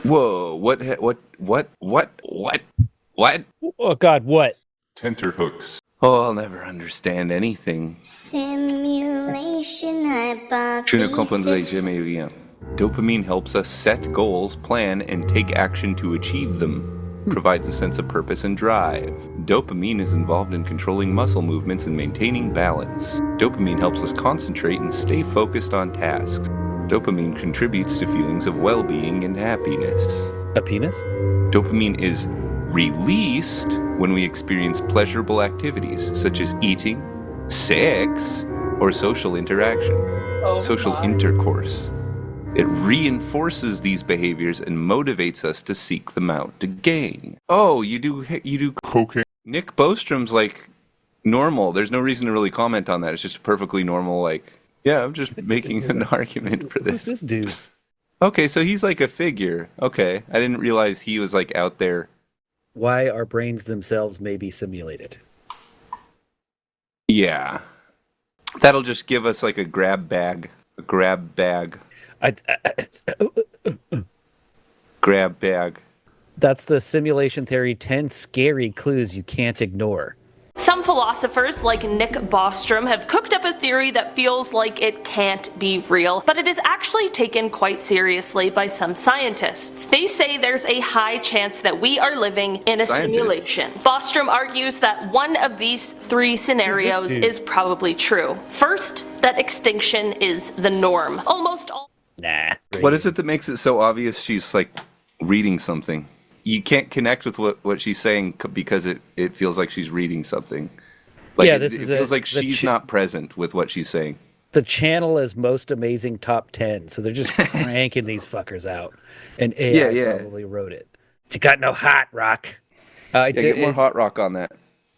Whoa! What? Oh God, what? Tenterhooks. Oh, I'll never understand anything. Simulation Je ne comprendrai hypothesis. jamais rien. Dopamine helps us set goals, plan, and take action to achieve them. Provides a sense of purpose and drive. Dopamine is involved in controlling muscle movements and maintaining balance. Dopamine helps us concentrate and stay focused on tasks. Dopamine contributes to feelings of well-being and happiness. A penis? Dopamine is released when we experience pleasurable activities such as eating, sex, or social interaction, social intercourse. It reinforces these behaviors and motivates us to seek them out to gain. Oh, you do Cocaine. Nick Bostrom's like normal. There's no reason to really comment on that. It's just perfectly normal. Like, yeah, I'm just making an argument for Who's this. this dude? Okay, so he's like a figure. Okay, I didn't realize he was like out there. Why our brains themselves may be simulated. Yeah, that'll just give us like a grab bag. Grab bag. That's the simulation theory 10 scary clues you can't ignore. Some philosophers, like Nick Bostrom, have cooked up a theory that feels like it can't be real, but it is actually taken quite seriously by some scientists. They say there's a high chance that we are living in a simulation. Bostrom argues that one of these three scenarios is probably true. First, that extinction is the norm. Almost all. Nah. What is it that makes it so obvious she's like reading something? You can't connect with what she's saying because it feels like she's reading something. Like Yeah, it feels like she's not present with what she's saying. The channel is most amazing top 10, so they're just cranking these fuckers out. And AI probably wrote it. You got no hot rock. Get more hot rock on that.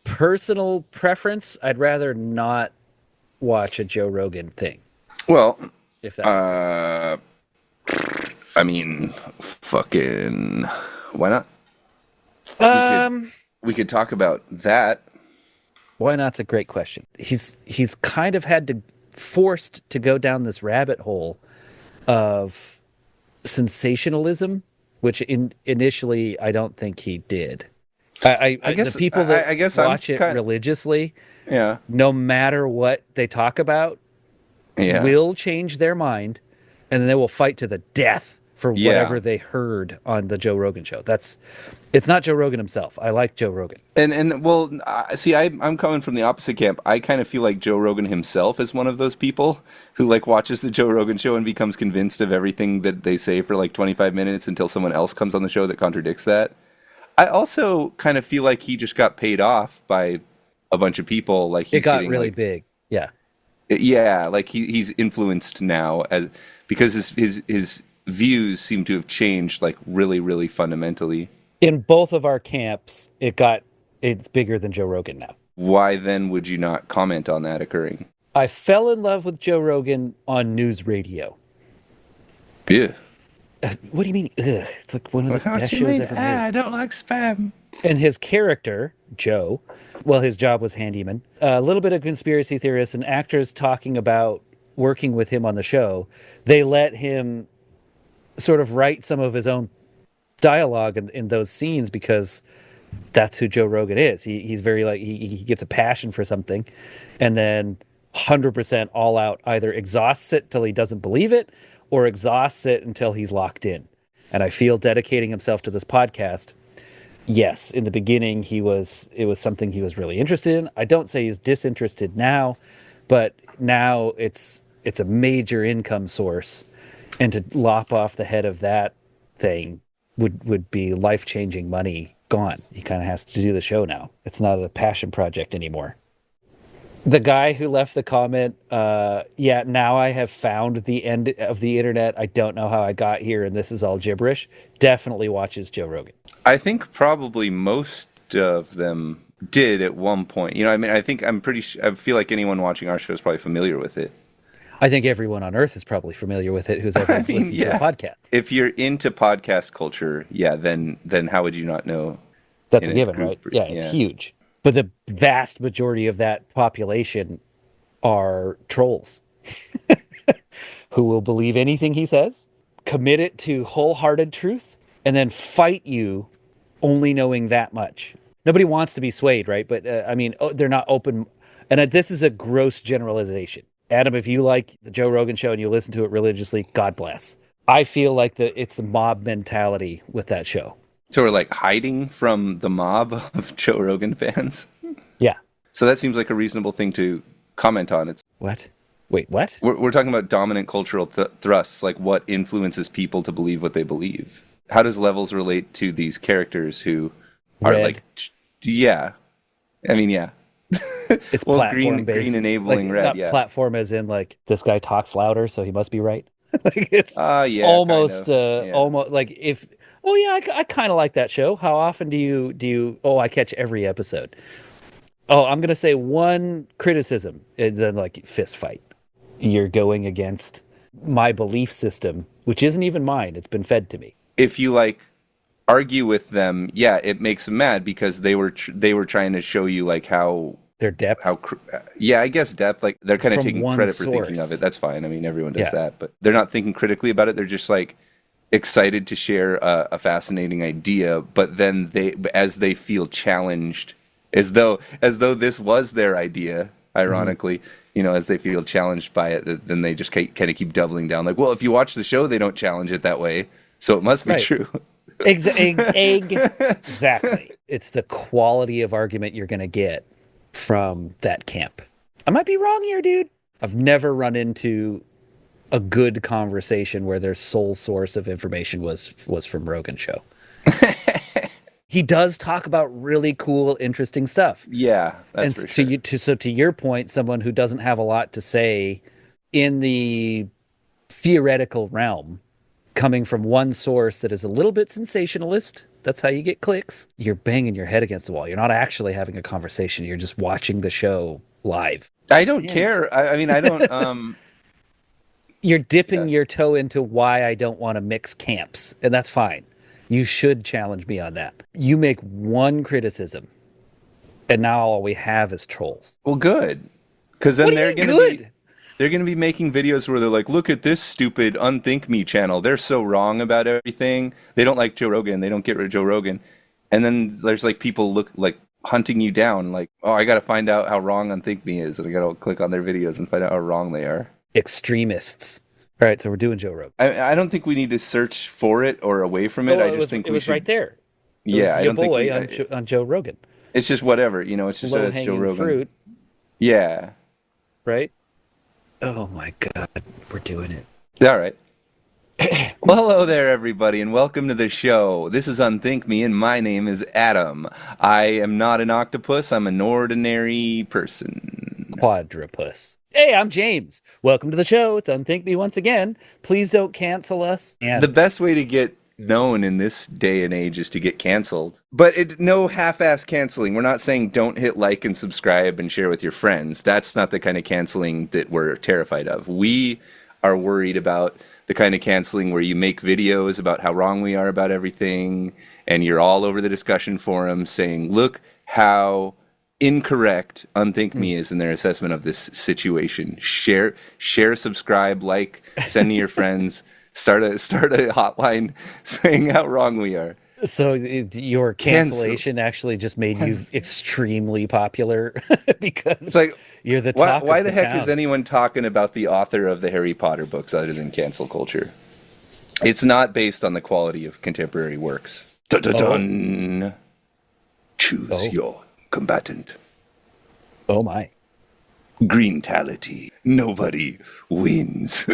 Personal preference, I'd rather not watch a Joe Rogan thing. Well, if that makes sense. I mean, fucking, why not? We could talk about that. Why not's a great question. He's kind of forced to go down this rabbit hole of sensationalism, which initially I don't think he did. I guess the people that watch it religiously, no matter what they talk about, will change their mind, and then they will fight to the death for whatever they heard on the Joe Rogan show. It's not Joe Rogan himself. I like Joe Rogan. And well, see, I'm coming from the opposite camp. I kind of feel like Joe Rogan himself is one of those people who like watches the Joe Rogan show and becomes convinced of everything that they say for like 25 minutes until someone else comes on the show that contradicts that. I also kind of feel like he just got paid off by a bunch of people. Like it got really big. Yeah. Yeah, like he's influenced now because his views seem to have changed like really, really fundamentally. In both of our camps, it's bigger than Joe Rogan now. Why then would you not comment on that occurring? I fell in love with Joe Rogan on news radio. Yeah. What do you mean? Ugh? It's like one of the best shows ever made. I don't like spam. And his character, Joe, well, his job was handyman. A little bit of conspiracy theorists and actors talking about working with him on the show. They let him sort of write some of his own dialogue in those scenes because that's who Joe Rogan is. He's very like, he gets a passion for something and then 100% all out either exhausts it till he doesn't believe it or exhausts it until he's locked in. And I feel dedicating himself to this podcast. Yes, in the beginning it was something he was really interested in. I don't say he's disinterested now, but now it's a major income source. And to lop off the head of that thing would be life-changing money gone. He kind of has to do the show now. It's not a passion project anymore. The guy who left the comment, now I have found the end of the internet. I don't know how I got here, and this is all gibberish. Definitely watches Joe Rogan. I think probably most of them did at one point. You know, I mean, I feel like anyone watching our show is probably familiar with it. I think everyone on Earth is probably familiar with it who's ever listened to a podcast. If you're into podcast culture, then how would you not know? That's a given, right? Yeah, it's huge. But the vast majority of that population are trolls who will believe anything he says, commit it to wholehearted truth, and then fight you only knowing that much. Nobody wants to be swayed, right? But I mean, they're not open. And this is a gross generalization. Adam, if you like the Joe Rogan show and you listen to it religiously, God bless. I feel like it's the mob mentality with that show. So we're like hiding from the mob of Joe Rogan fans? Yeah. So that seems like a reasonable thing to comment on. It's What? Wait, what? We're talking about dominant cultural thrusts, like what influences people to believe what they believe. How does Levels relate to these characters who are Red. like, yeah. I mean, yeah. It's well, platform based. green enabling like, red, not yeah. platform as in like this guy talks louder, so he must be right. Like it's Yeah, almost kind of. Yeah. almost like if I kind of like that show. How often do you I catch every episode. I'm gonna say one criticism and then like fist fight. You're going against my belief system, which isn't even mine. It's been fed to me. If you like argue with them, yeah, it makes them mad because they were trying to show you like how Their depth. I guess depth. Like they're kind of From taking one credit for source. thinking of it. That's fine. I mean, everyone does Yeah. that, but they're not thinking critically about it. They're just like excited to share a fascinating idea, but then as they feel challenged, as though this was their idea, ironically. As they feel challenged by it, then they just kind of keep doubling down. Like, well, if you watch the show, they don't challenge it that way, so it must be Right. true. Exactly. It's the quality of argument you're going to get from that camp. I might be wrong here, dude. I've never run into a good conversation where their sole source of information was from Rogan show. He does talk about really cool, interesting stuff. Yeah, that's And for sure. so to your point, someone who doesn't have a lot to say in the theoretical realm, coming from one source that is a little bit sensationalist, that's how you get clicks. You're banging your head against the wall. You're not actually having a conversation. You're just watching the show live. I don't care. I mean, I don't. You're dipping your toe into why I don't want to mix camps, and that's fine. You should challenge me on that. You make one criticism, and now all we have is trolls. Well, good, because then What do you mean they're going to be making videos where they're like, look at this stupid unThinkMe channel. They're so wrong about everything. They don't like Joe Rogan. They don't get rid of Joe Rogan. And then there's like people hunting you down. Like, oh, I got to find out how wrong unThinkMe is. And I got to click on their videos and find out how wrong they are. Extremists. All right, so we're doing Joe Rogan. I don't think we need to search for it or away from it. I just think it was right there. Yeah, I don't think on Joe Rogan. It's just whatever, it's just it's Joe Low-hanging Rogan. fruit, Yeah. right? Oh my God, we're doing it. All right. Well, hello there, everybody, and welcome to the show. This is unThinkMe, and my name is Adam. I am not an octopus. I'm an ordinary person. Quadrupus. Hey, I'm James. Welcome to the show. It's unThinkMe once again. Please don't cancel us. And The best way to get known in this day and age is to get canceled. But no half-ass canceling. We're not saying don't hit like and subscribe and share with your friends. That's not the kind of canceling that we're terrified of. We are worried about the kind of canceling where you make videos about how wrong we are about everything, and you're all over the discussion forum saying, look how incorrect unThinkMe is in their assessment of this situation. Share, subscribe, like, send to your friends. Start a hotline saying how wrong we are. so your cancellation actually just made you extremely popular because It's like, you're the talk why of the heck town. is anyone talking about the author of the Harry Potter books other than cancel culture? It's not based on the quality of contemporary works. Dun, dun, dun. Choose your combatant. Oh my. Greentality. Nobody wins.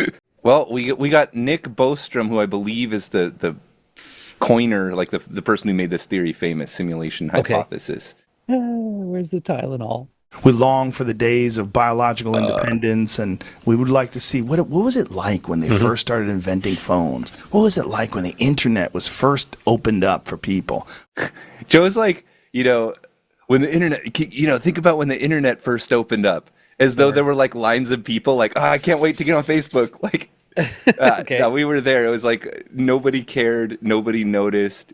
Well, we got Nick Bostrom, who I believe is the coiner, like the person who made this theory famous, simulation hypothesis. Where's the Tylenol? We long for the days of biological independence, and we would like to see what was it like when they first started inventing phones? What was it like when the internet was first opened up for people? Joe's like, when the internet, think about when the internet first opened up, as though there were like lines of people like, oh, I can't wait to get on Facebook. Like, Okay. no, we were there. It was like nobody cared, nobody noticed.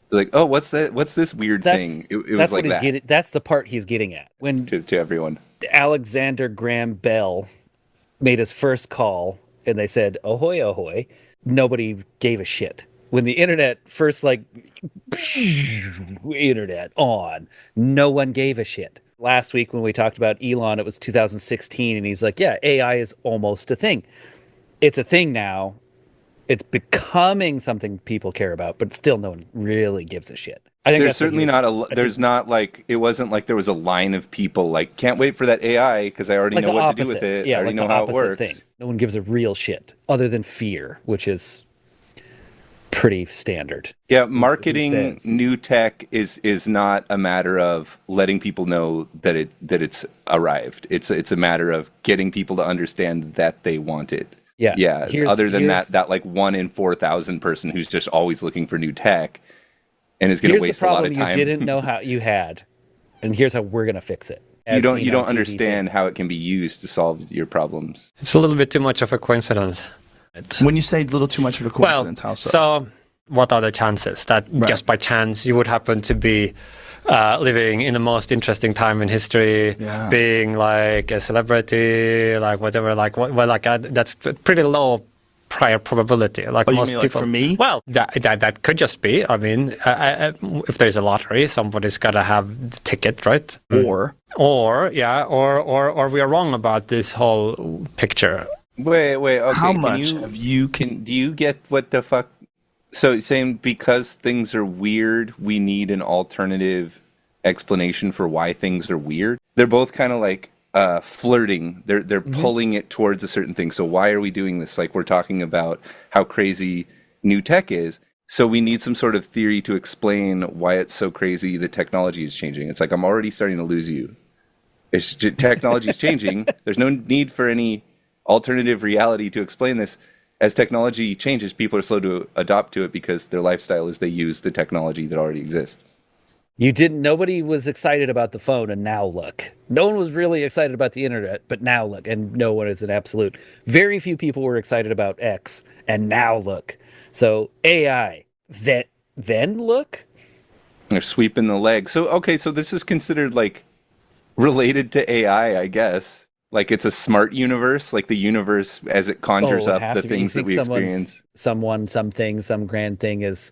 Like, oh, what's that? What's this weird thing? It was that's like what he's that getting. That's the part he's getting at. When to everyone. Alexander Graham Bell made his first call and they said, ahoy, ahoy, nobody gave a shit. when the internet first internet on, no one gave a shit. Last week when we talked about Elon, it was 2016, and he's like, yeah, AI is almost a thing. It's a thing now. It's becoming something people care about, but still no one really gives a shit. I think there's certainly it wasn't like there was a line of people like, can't wait for that AI because I already know what to do with it. Yeah, I already know how it works. Thing. No one gives a real shit other than fear, which is pretty standard. Yeah, marketing new tech is not a matter of letting people know that it's arrived. It's a matter of getting people to understand that they want it. Yeah. Other than that like 1 in 4,000 person who's just always looking for new tech and is going to waste a lot of time. You didn't know how you had, and here's how we're going to fix it. You don't understand how it can be used to solve your problems. It's a little bit too much of a coincidence. When you say a little too much of a coincidence, how so? So what are the chances that just by chance you would happen to be living in the most interesting time in history, being like a celebrity, like whatever, that's pretty low prior probability. Like most people, like for me? Well, that could just be. I mean, if there's a lottery, somebody's got to have the ticket, right? Or we are wrong about this whole picture. Wait. Okay. How much have you? Do you get what the fuck? So saying because things are weird, we need an alternative explanation for why things are weird. They're both kind of like flirting. They're pulling it towards a certain thing. So why are we doing this? Like we're talking about how crazy new tech is. So we need some sort of theory to explain why it's so crazy that technology is changing. It's like I'm already starting to lose you. Technology is changing. There's no need for any alternative reality to explain this. As technology changes, people are slow to adopt to it because their lifestyle is they use the technology that already exists. Nobody was excited about the phone, and now look. No one was really excited about the internet, but now look. And no one is an absolute. Very few people were excited about X, and now look. So AI, then look. They're sweeping the leg. So this is considered like related to AI, I guess. Like it's a smart universe, like the universe as it conjures up the things that we experience. Something, some grand thing is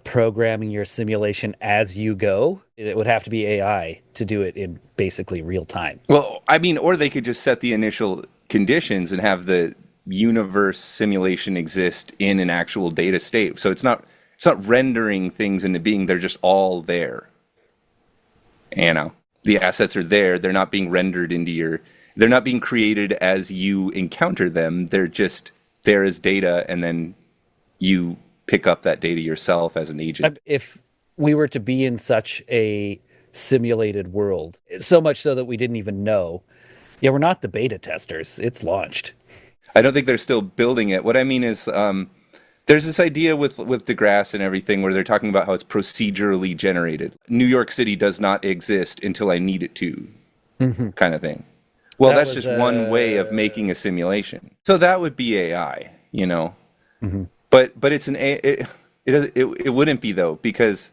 programming your simulation as you go. It would have to be AI to do it in basically real time. Well, I mean, or they could just set the initial conditions and have the universe simulation exist in an actual data state. So it's not rendering things into being, they're just all there. You know? The assets are there. They're not being rendered they're not being created as you encounter them. They're just there as data, and then you pick up that data yourself as an agent. If we were to be in such a simulated world, so much so that we didn't even know, we're not the beta testers. It's launched. I don't think they're still building it. What I mean is, there's this idea with deGrasse and everything where they're talking about how it's procedurally generated. New York City does not exist until I need it to, kind of thing. Well, that's just one way of making a simulation. So that would be AI, you know. Mm-hmm. But it's it wouldn't be though, because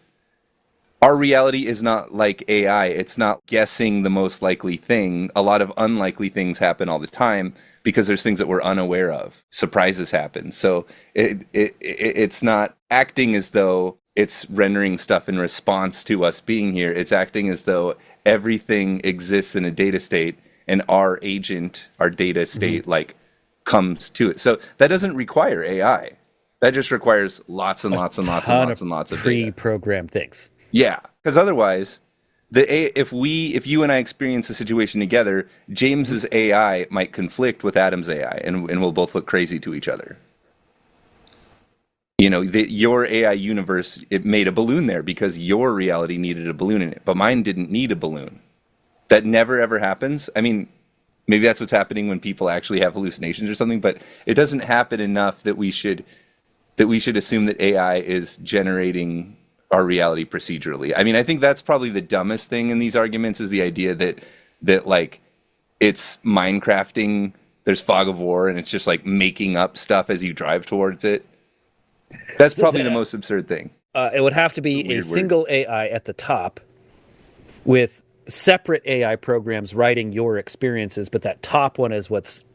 our reality is not like AI. It's not guessing the most likely thing. A lot of unlikely things happen all the time, because there's things that we're unaware of. Surprises happen. So it's not acting as though it's rendering stuff in response to us being here. It's acting as though everything exists in a data state, and our agent, our data state, comes to it. So that doesn't require AI. That just requires lots and lots and lots and lots and lots of data. Pre-programmed things. Yeah, because otherwise, if you and I experience a situation together, James's AI might conflict with Adam's AI, and we'll both look crazy to each other. You know, your AI universe, it made a balloon there because your reality needed a balloon in it, but mine didn't need a balloon. That never ever happens. I mean, maybe that's what's happening when people actually have hallucinations or something, but it doesn't happen enough that we should assume that AI is generating our reality procedurally. I mean, I think that's probably the dumbest thing in these arguments, is the idea that like it's Minecrafting, there's fog of war, and it's just like making up stuff as you drive towards it. That's probably the most absurd thing. It would have to be a single AI at the top with separate AI programs writing your experiences, but that top one is what's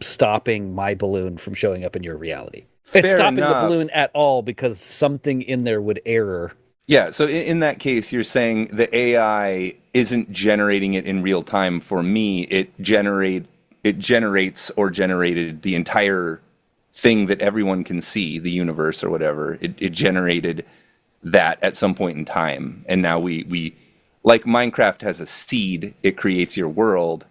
stopping my balloon from showing up in your reality. It's Fair stopping enough. the balloon at all because something in there would error. Yeah, so in that case, you're saying the AI isn't generating it in real time for me. It generates or generated the entire thing that everyone can see, the universe or whatever. It generated that at some point in time. And now we like Minecraft has a seed, it creates your world,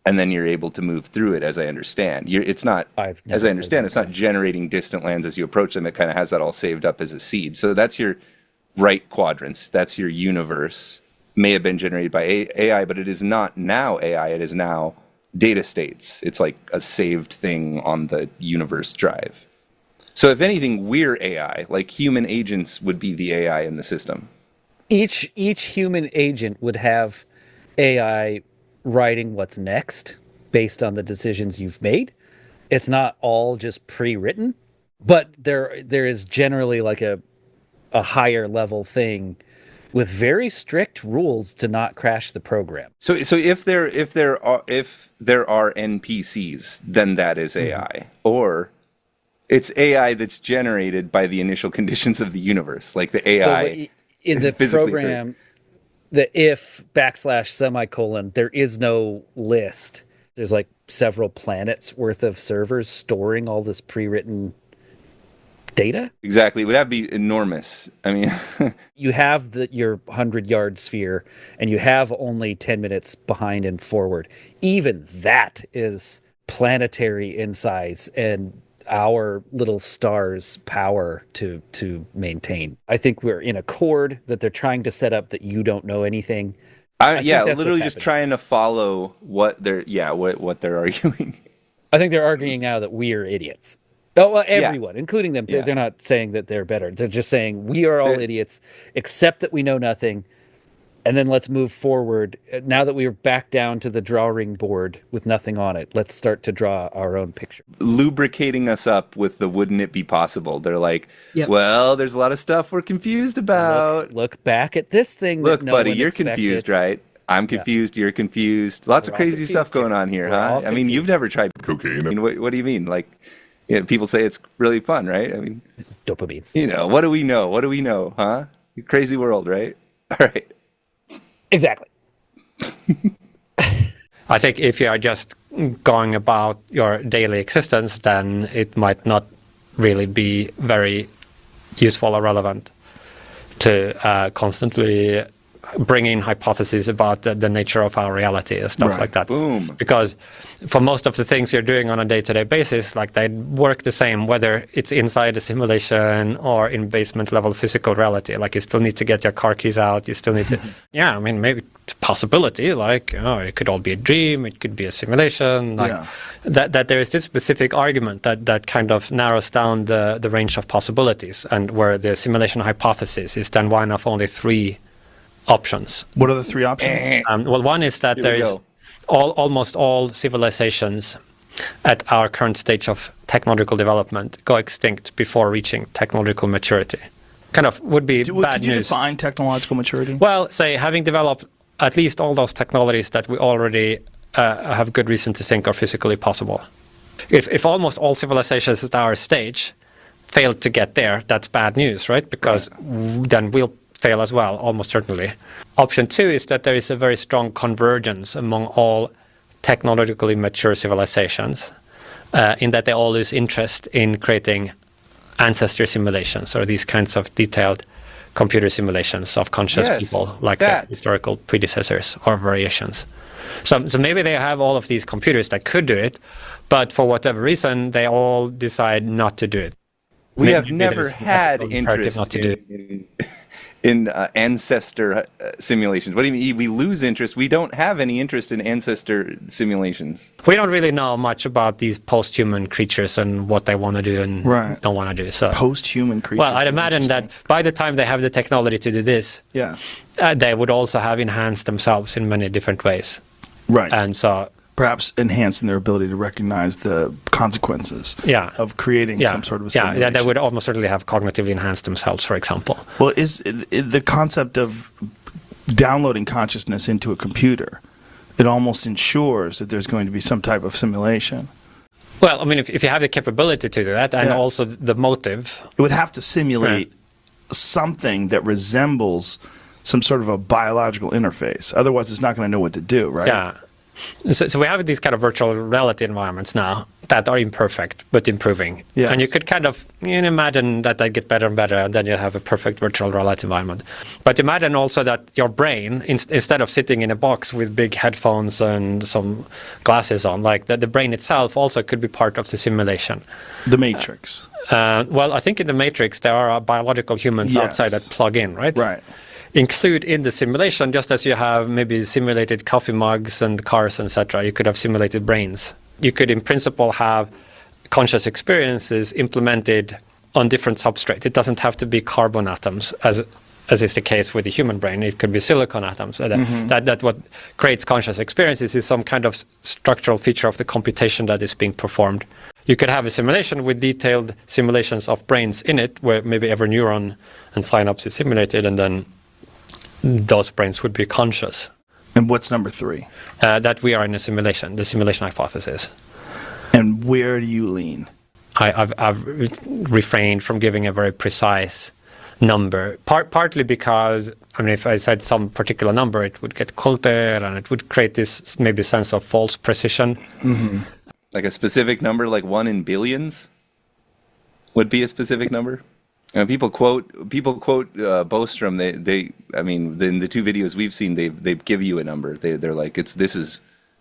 and then you're able to move through it, as I understand. It's not, as I understand, it's not generating distant lands as you approach them. It kind of has that all saved up as a seed. So that's your right quadrants. That's your universe. May have been generated by AI, but it is not now AI. It is now data states. It's like a saved thing on the universe drive. So if anything, we're AI. Like human agents would be the AI in the system. Each human agent would have AI writing what's next based on the decisions you've made. It's not all just pre-written, but there is generally like a higher level thing with very strict rules to not crash the program. So if there are NPCs, then that is AI, or it's AI that's generated by the initial conditions of the universe, like the AI. So in the program, the if /semicolon, there is no list. There's like several planets worth of servers storing all this pre-written data. Exactly. It would have to be enormous. I mean, you have your 100-yard sphere, and you have only 10 minutes behind and forward. Even that is planetary in size and our little star's power to maintain. I think we're in accord that they're trying to set up that you don't know anything. literally just trying to follow what they're arguing. I think they're arguing now that we are idiots. Oh, well, everyone, including them. Yeah. They're not saying that they're better. They're just saying we are all idiots, except that we know nothing. And then let's move forward. Now that we're back down to the drawing board with nothing on it, let's start to draw our own picture. Lubricating us up with the wouldn't it be possible. They're like, well, there's a lot of stuff we're confused about. Look back at this thing. Look, that no buddy, one you're expected. Confused, right? I'm confused. You're confused. Lots of crazy stuff going on here, huh? I mean, you've never tried cocaine. I mean, what do you mean? Like, people say it's really fun, right? I mean, dopamine. What do we know? What do we know, huh? Crazy world, right? All right. Exactly. I think if you are just going about your daily existence, then it might not really be very useful or relevant to constantly bring in hypotheses about the nature of our reality and stuff like that. Boom. Because for most of the things you're doing on a day-to-day basis, like they work the same, whether it's inside a simulation or in basement level physical reality. Like you still need to get your car keys out. You still need to, maybe it's a possibility, like, it could all be a dream. It could be a simulation. Like that there is this specific argument that kind of narrows down the range of possibilities, and where the simulation hypothesis is then one of only three options. What are the three options? Well, one is that there is almost all civilizations at our current stage of technological development go extinct before reaching technological maturity. Kind of would be bad news. Could you define technological maturity? Well, say having developed at least all those technologies that we already have good reason to think are physically possible. If almost all civilizations at our stage failed to get there, that's bad news, right? Because then we'll fail as well, almost certainly. Option two is that there is a very strong convergence among all technologically mature civilizations, in that they all lose interest in creating ancestor simulations or these kinds of detailed computer simulations of conscious people, like their historical predecessors or variations. So maybe they have all of these computers that could do it, but for whatever reason, they all decide not to do it. We have never had interest in ancestor simulations. What do you mean? We lose interest. We don't have any interest in ancestor simulations. We don't really know much about these post-human creatures and what they want to do and don't want to do. So post-human creatures. Well, I'd imagine that by the time they have the technology to do this, they would also have enhanced themselves in many different ways. Right. And so perhaps enhancing their ability to recognize the consequences of creating some sort of a simulation. Yeah, they would almost certainly have cognitively enhanced themselves, for example. Well, is the concept of downloading consciousness into a computer, it almost ensures that there's going to be some type of simulation. Well, I mean, if you have the capability to do that, and Yes. also the motive, It would have to simulate something that resembles some sort of a biological interface. Otherwise, it's not going to know what to do, right? yeah. So we have these kind of virtual reality environments now that are imperfect but improving. Yes. And you could kind of imagine that they get better and better, and then you have a perfect virtual reality environment. But imagine also that your brain, instead of sitting in a box with big headphones and some glasses on, like that the brain itself also could be part of the simulation. The Matrix. Well, I think in the Matrix there are biological humans Yes. outside that plug in, right? Right. Include in the simulation, just as you have maybe simulated coffee mugs and cars, etc. You could have simulated brains. You could, in principle, have conscious experiences implemented on different substrate. It doesn't have to be carbon atoms, as is the case with the human brain. It could be silicon atoms. That what creates conscious experiences is some kind of structural feature of the computation that is being performed. You could have a simulation with detailed simulations of brains in it, where maybe every neuron and synapse is simulated, and then those brains would be conscious. And what's number 3? That we are in a simulation, the simulation hypothesis. And where do you lean? I've refrained from giving a very precise number, partly because, I mean, if I said some particular number, it would get quoted and it would create this maybe sense of false precision. Mm-hmm. Like a specific number, like 1 in billions would be a specific number. People quote Bostrom. They I mean, in the 2 videos we've seen, they give you a number. They're like, this is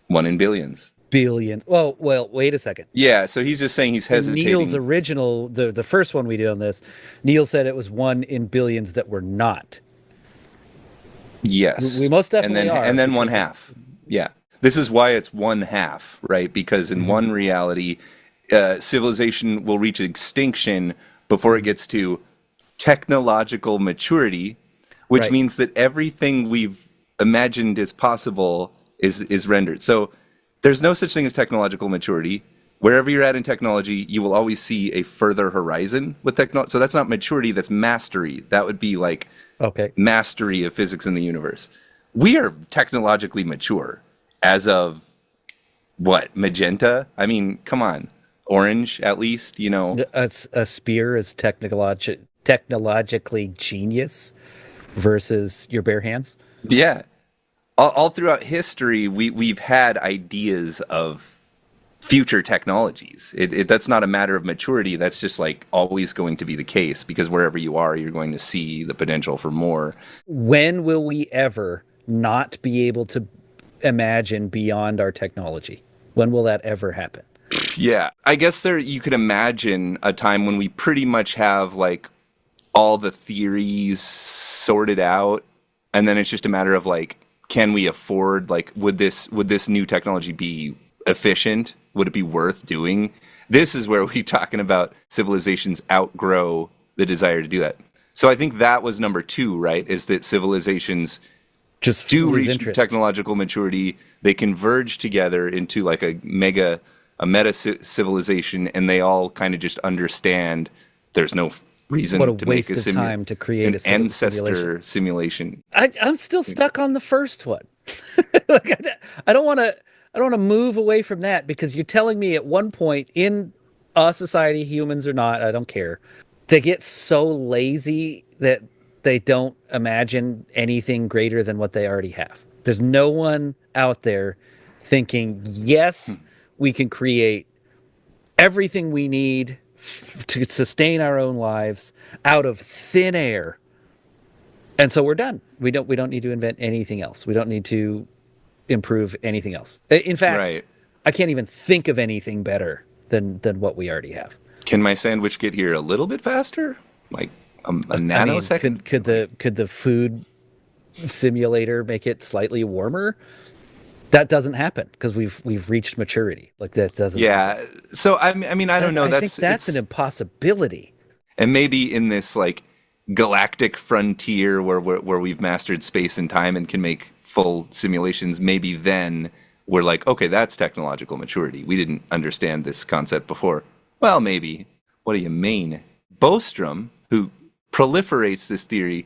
1 in billions. Billions. Well, wait a second. Yeah, so he's just saying he's hesitating. Neil's original, the first one we did on this, Neil said it was 1 in billions that were not. Yes, We most definitely are. And then 1/2. Yeah, this is why it's 1/2, right? Because in one reality, civilization will reach extinction before it gets to technological maturity, which Right. means that everything we've imagined is possible is rendered. So there's no such thing as technological maturity. Wherever you're at in technology, you will always see a further horizon with technology. So that's not maturity, that's mastery. That would be like Okay. mastery of physics in the universe. We are technologically mature as of what? Magenta? I mean, come on. Orange, at least, you know. A spear is technologically genius versus your bare hands. Yeah. All throughout history, we've had ideas of future technologies. That's not a matter of maturity. That's just like always going to be the case, because wherever you are, you're going to see the potential for more. When will we ever not be able to imagine beyond our technology? When will that ever happen? Yeah. I guess you could imagine a time when we pretty much have like all the theories sorted out, and then it's just a matter of like, can we afford, like, would this new technology be efficient? Would it be worth doing? This is where we're talking about civilizations outgrow the desire to do that. So I think that was number 2, right? Is that civilizations Just do lose reach interest. technological maturity. They converge together into like a meta civilization, and they all kind of just understand there's no reason What a to waste make of time to create an a ancestor simulation. I'm still stuck on the first one. Like, I don't want to move away from that, because you're telling me at one point in a society, humans or not, I don't care, they get so lazy that they don't imagine anything greater than what they already have. There's no one out there thinking, yes, we can create everything we need to sustain our own lives out of thin air. And so we're done. We don't need to invent anything else. We don't need to improve anything else. In fact, Right. I can't even think of anything better than what we already have. Can my sandwich get here a little bit faster? Like a nanosecond? I mean, could the food simulator make it slightly warmer? That doesn't happen because we've reached maturity. Like, that doesn't. Yeah. So I mean, I don't know. I think that's an impossibility. And maybe in this like galactic frontier where we've mastered space and time and can make full simulations, maybe then we're like, okay, that's technological maturity. We didn't understand this concept before. Well, maybe. What do you mean? Bostrom, who proliferates this theory,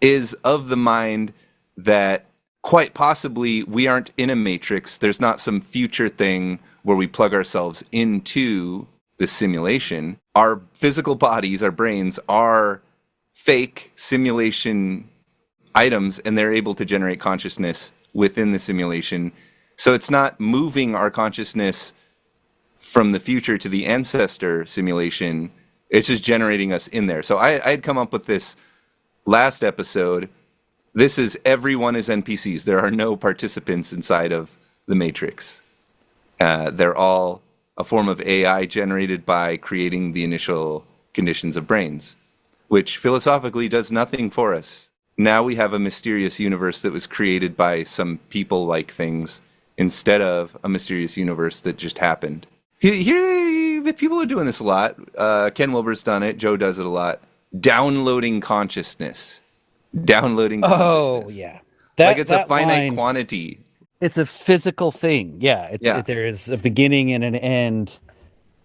is of the mind that quite possibly we aren't in a matrix. There's not some future thing where we plug ourselves into the simulation, our physical bodies, our brains, are fake simulation items, and they're able to generate consciousness within the simulation. So it's not moving our consciousness from the future to the ancestor simulation. It's just generating us in there. So I had come up with this last episode. This is everyone is NPCs. There are no participants inside of the Matrix. They're all a form of AI generated by creating the initial conditions of brains, which philosophically does nothing for us. Now we have a mysterious universe that was created by some people-like things instead of a mysterious universe that just happened. Here, people are doing this a lot. Ken Wilber's done it. Joe does it a lot. Downloading consciousness. Oh, yeah. It's a finite quantity. It's a physical thing. Yeah. There is a beginning and an end,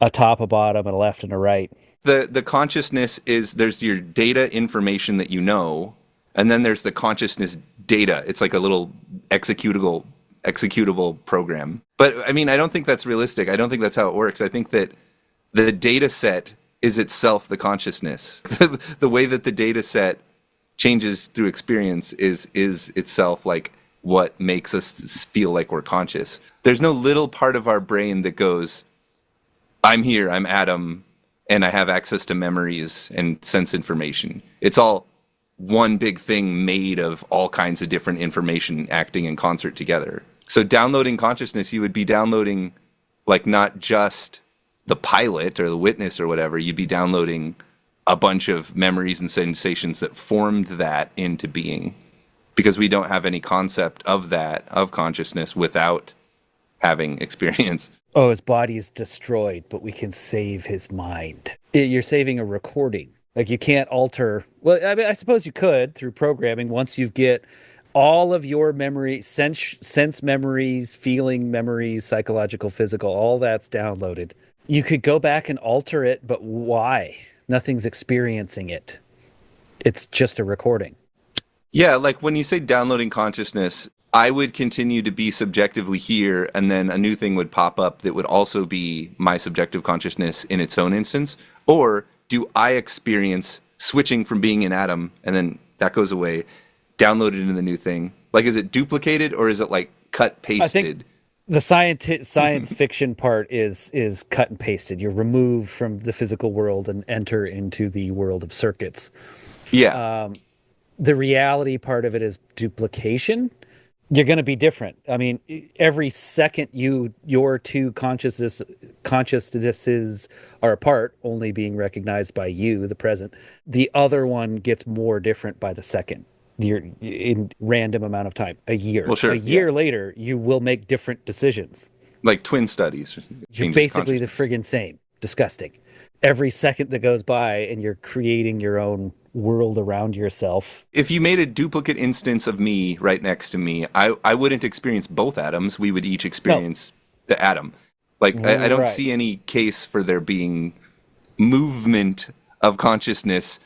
a top, a bottom, and a left and a right. The consciousness is, there's your data information that you know, and then there's the consciousness data. It's like a little executable program. But I mean, I don't think that's realistic. I don't think that's how it works. I think that the data set is itself the consciousness. The way that the data set changes through experience is itself like what makes us feel like we're conscious. There's no little part of our brain that goes, I'm here, I'm Adam, and I have access to memories and sense information. It's all one big thing made of all kinds of different information acting in concert together. So downloading consciousness, you would be downloading like not just the pilot or the witness or whatever, you'd be downloading a bunch of memories and sensations that formed that into being, because we don't have any concept of that, of consciousness, without having experience. Oh, his body is destroyed, but we can save his mind. You're saving a recording. Like you can't alter. Well, I mean, I suppose you could through programming once you get all of your memory, sense memories, feeling memories, psychological, physical, all that's downloaded. You could go back and alter it, but why? Nothing's experiencing it. It's just a recording. Yeah, like when you say downloading consciousness, I would continue to be subjectively here, and then a new thing would pop up that would also be my subjective consciousness in its own instance. Or do I experience switching from being an atom, and then that goes away, downloaded into the new thing? Like, is it duplicated, or is it like cut, pasted? I think the science fiction part is cut and pasted. You're removed from the physical world and enter into the world of circuits. Yeah. The reality part of it is duplication. You're going to be different. I mean, every second your two consciousnesses are apart, only being recognized by you, the present. The other one gets more different by the second. You're in random amount of time, a year. Well, sure, a year later, you will make different decisions. Like twin studies. You're basically the friggin' same. Disgusting. Every second that goes by and you're creating your own world around yourself. If you made a duplicate instance of me right next to me, I wouldn't experience both atoms. We would each experience the atom. Like, I don't see any case for there being movement of consciousness.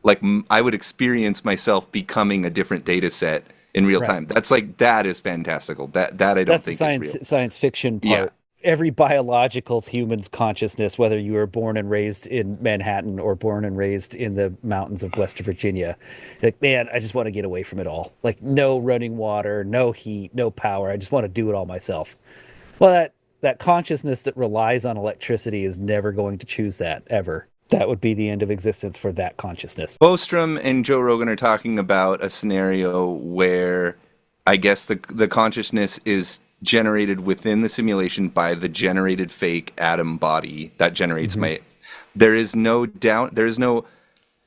Like, I would experience myself becoming a different data set in real time. That's like, that is fantastical. That I don't think is real. Science fiction part. Yeah. Every biological human's consciousness, whether you were born and raised in Manhattan or born and raised in the mountains of West Virginia, like, man, I just want to get away from it all. Like, no running water, no heat, no power. I just want to do it all myself. Well, that consciousness that relies on electricity is never going to choose that, ever. That would be the end of existence for that consciousness. Bostrom and Joe Rogan are talking about a scenario where I guess the consciousness is generated within the simulation by the generated fake atom body that generates there is no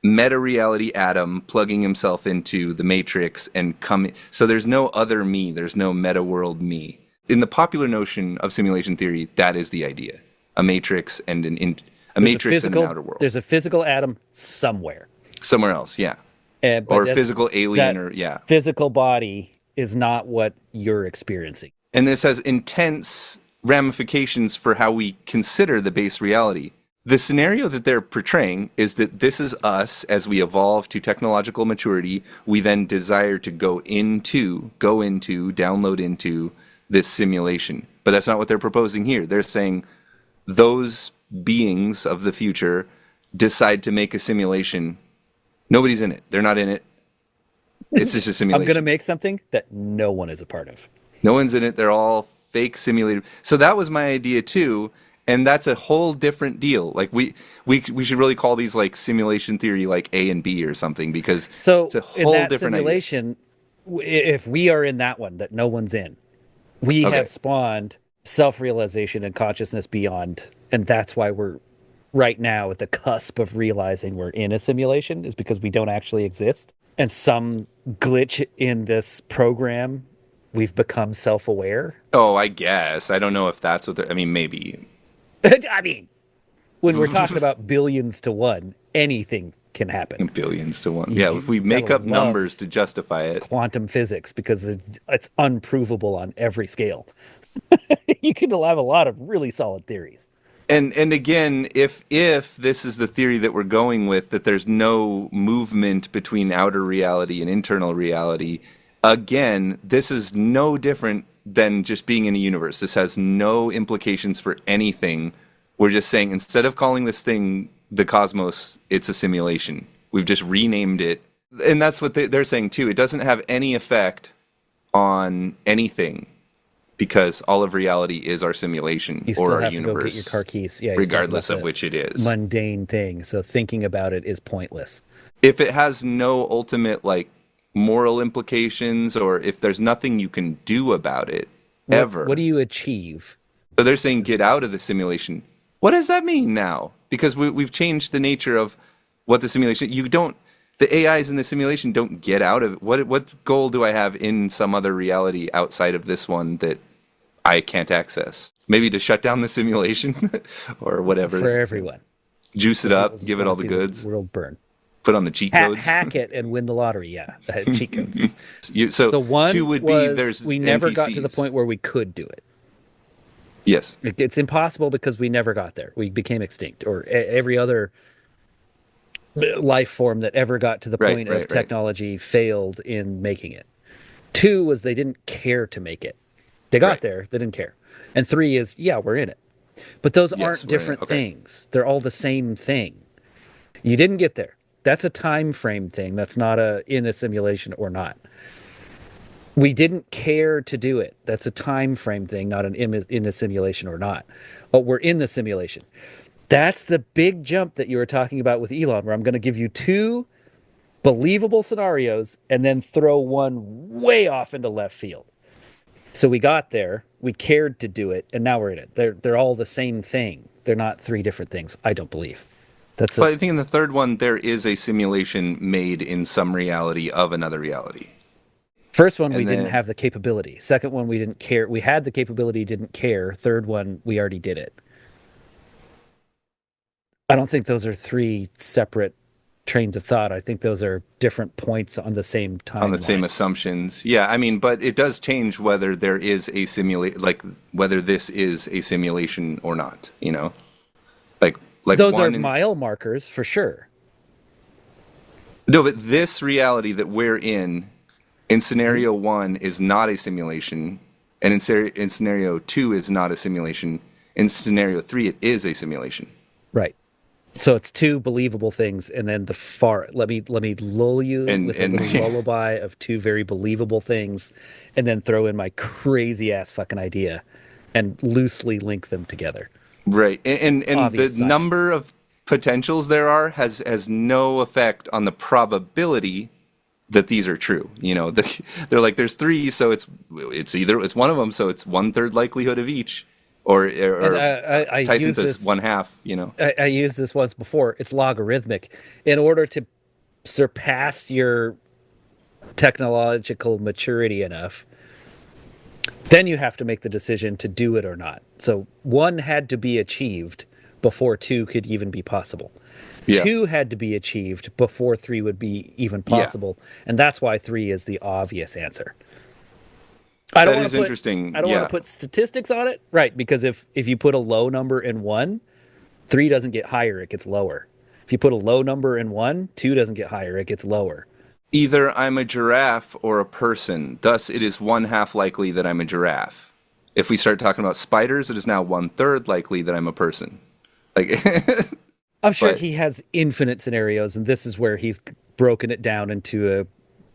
meta reality atom plugging himself into the matrix and coming. So there's no other me. There's no meta world me. In the popular notion of simulation theory, that is the idea: a matrix and an outer world. There's a physical atom somewhere else, yeah, or a physical alien, physical body is not what you're experiencing. And this has intense ramifications for how we consider the base reality. The scenario that they're portraying is that this is us as we evolve to technological maturity. We then desire to go into, download into this simulation. But that's not what they're proposing here. They're saying those beings of the future decide to make a simulation. Nobody's in it. They're not in it. It's just a simulation. I'm going to make something that no one is a part of. No one's in it. They're all fake simulated. So that was my idea too. And that's a whole different deal. Like we should really call these like simulation theory like A and B or something, because it's a whole in that different simulation, if we are in that one that no one's in, we have spawned self-realization and consciousness beyond, and that's why we're right now at the cusp of realizing we're in a simulation, is because we don't actually exist. And some glitch in this program, we've become self-aware. Oh, I guess. I don't know if that's what I mean, maybe. I mean, when we're talking about billions to one, anything can happen. Billions to one. Yeah, if we make up numbers to justify it. Quantum physics, because it's unprovable on every scale. You can have a lot of really solid theories. And again, if this is the theory that we're going with, that there's no movement between outer reality and internal reality, again, this is no different than just being in a universe. This has no implications for anything. We're just saying, instead of calling this thing the cosmos, it's a simulation. We've just renamed it. And that's what they're saying too. It doesn't have any effect on anything, because all of reality is our simulation or our universe. You still have to go get your car keys. Yeah, regardless of which it is. Mundane thing. So thinking about it is pointless. If it has no ultimate like moral implications, or if there's nothing you can do about it ever. What do you achieve? So they're saying get out of the simulation. What does that mean now? Because we've changed the nature of what the simulation. The AIs in the simulation don't get out of it. What goal do I have in some other reality outside of this one that I can't access? Maybe to shut down the simulation or whatever. For everyone. Juice it up, give it all the goods. The world burn. Put on the cheat codes. Hack it and win the lottery, yeah. Cheat codes. So one two would be there's we never NPCs. Got to the point where we could do it. Yes. It's impossible because we never got there. We became extinct, or every other life form that ever got to the point of technology failed in making it. 2 was they didn't care to make it. They got there, they didn't care. And 3 is, we're in it. But those aren't different things. They're all the same thing. You didn't get there. That's a time frame thing. That's not in a simulation or not. We didn't care to do it. That's a time frame thing, not in a simulation or not. But we're in the simulation. That's the big jump that you were talking about with Elon, where I'm going to give you 2 believable scenarios and then throw one way off into left field. So we got there, we cared to do it, and now we're in it. They're all the same thing. They're not 3 different things, I don't believe. But I think in the third one, there is a simulation made in some reality of another reality. First one, we didn't have the capability. Second one, we didn't care. We had the capability, didn't care. Third one, we already did it. I don't think those are 3 separate trains of thought. I think those are different points on the same timeline. On the same assumptions. Yeah, I mean, but it does change whether there is a whether this is a simulation or not, you know? Like those are mile markers for sure. No, but this reality that we're in scenario 1 is not a simulation, and in scenario 2 is not a simulation. In scenario 3, it is a simulation. Right. So it's 2 believable things, and then let me lull you with a lullaby of 2 very believable things, and then throw in my crazy ass fucking idea, and loosely link them together. Right, and the number of potentials there are has no effect on the probability that these are true. You know, they're like there's 3, so it's one of them, so it's 1/3 likelihood of each. Or Tyson says 1/2, you know. I used this once before. It's logarithmic. In order to surpass your technological maturity enough, then you have to make the decision to do it or not. So 1 had to be achieved before 2 could even be possible. Yeah. 2 had to be achieved before 3 would be even possible. Yeah. And that's why 3 is the obvious answer. That is interesting. I don't want to put statistics on it. Right, because if you put a low number in 1, 3 doesn't get higher, it gets lower. If you put a low number in 1, 2 doesn't get higher, it gets lower. Either I'm a giraffe or a person. Thus, it is 1/2 likely that I'm a giraffe. If we start talking about spiders, it is now 1/3 likely that I'm a person. Like, I'm sure But- he has infinite scenarios, and this is where he's broken it down into a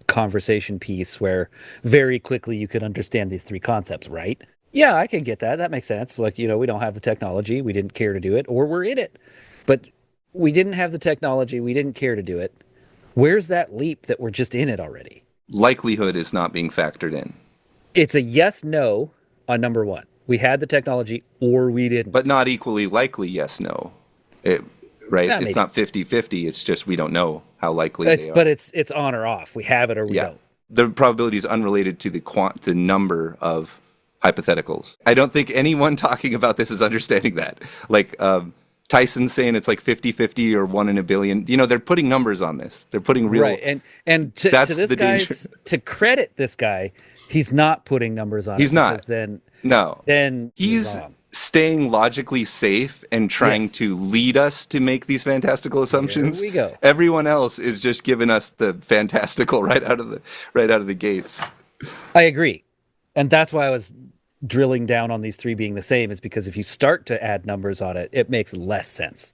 conversation piece where very quickly you could understand these three concepts, right? Yeah, I can get that. That makes sense. Like, we don't have the technology, we didn't care to do it, or we're in it. But we didn't have the technology, we didn't care to do it. Where's that leap that we're just in it already? likelihood is not being factored in. It's a yes, no on number one. We had the technology or we didn't. But not equally likely yes, no. Right? Yeah, it's maybe. not 50-50. It's just we don't know how likely they are. But it's on or off. We have it or we don't. The probability is unrelated to the number of hypotheticals. I don't think anyone talking about this is understanding that. Like Tyson's saying it's like 50-50 or 1 in a billion. They're putting numbers on this. They're putting real... Right, and to That's this the danger. guy's, to credit this guy, he's not putting numbers on it. He's not. Because then No. he's He's wrong. staying logically safe and trying Yes. to lead us to make these fantastical assumptions. we go. Everyone else is just giving us the fantastical right out of the gates. I agree. And that's why I was drilling down on these three being the same, is because if you start to add numbers on it, it makes less sense.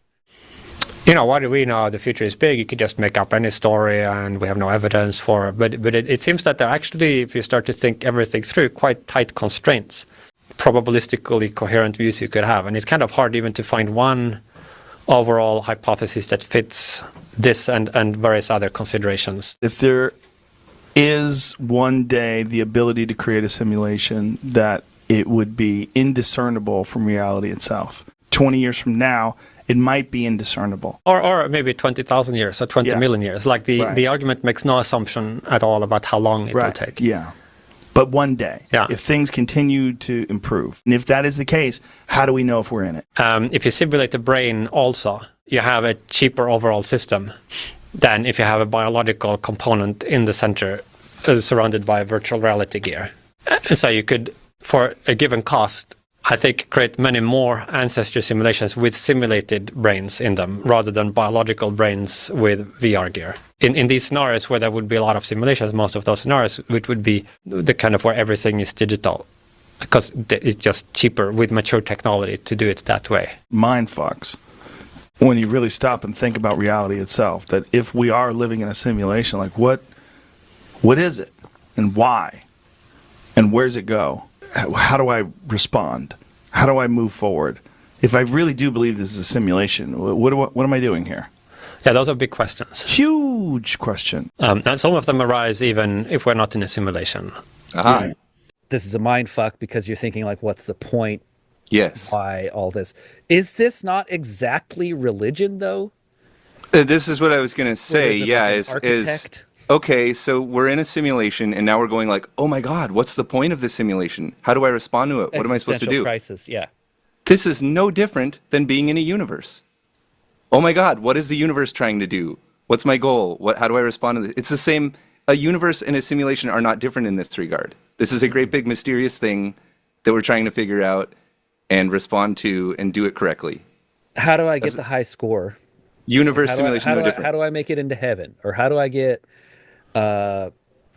What do we know? The future is big. You could just make up any story, and we have no evidence for it. But it seems that there are actually, if you start to think everything through, quite tight constraints, probabilistically coherent views you could have. And it's kind of hard even to find one overall hypothesis that fits this and various other considerations. If there is one day the ability to create a simulation that it would be indiscernible from reality itself, 20 years from now, it might be indiscernible. Or maybe 20,000 years or 20 million years. Like the argument makes no assumption at all about how long it will take. Yeah. But one day, Yeah. if things continue to improve, and if that is the case, how do we know if we're in it? If you simulate the brain also, you have a cheaper overall system than if you have a biological component in the center surrounded by virtual reality gear. And so you could, for a given cost, I think, create many more ancestry simulations with simulated brains in them rather than biological brains with VR gear. In these scenarios where there would be a lot of simulations, most of those scenarios, which would be the kind of where everything is digital, because it's just cheaper with mature technology to do it that way. Mind fucks. When you really stop and think about reality itself, that if we are living in a simulation, like what is it and why and where's it go? How do I respond? How do I move forward? If I really do believe this is a simulation, what am I doing here? Yeah, those are big questions. Huge question. And some of them arise even if we're not in a simulation. Aha. Yeah. This is a mind fuck because you're thinking, like, what's the point? Yes. Why all this? Is this not exactly religion, though? This is what I was going to Or say. is it Yeah, like an is architect? okay, so we're in a simulation and now we're going like, "Oh my god, what's the point of this simulation? How do I respond to it? What am I supposed to Existential do?" Crisis, yeah. This is no different than being in a universe. Oh my god, what is the universe trying to do? What's my goal? How do I respond to this? It's the same. A universe and a simulation are not different in this regard. This is a great big mysterious thing that we're trying to figure out and respond to and do it correctly. How do I get the high score? Universe simulation, no different. How do I make it into heaven? Or how do I get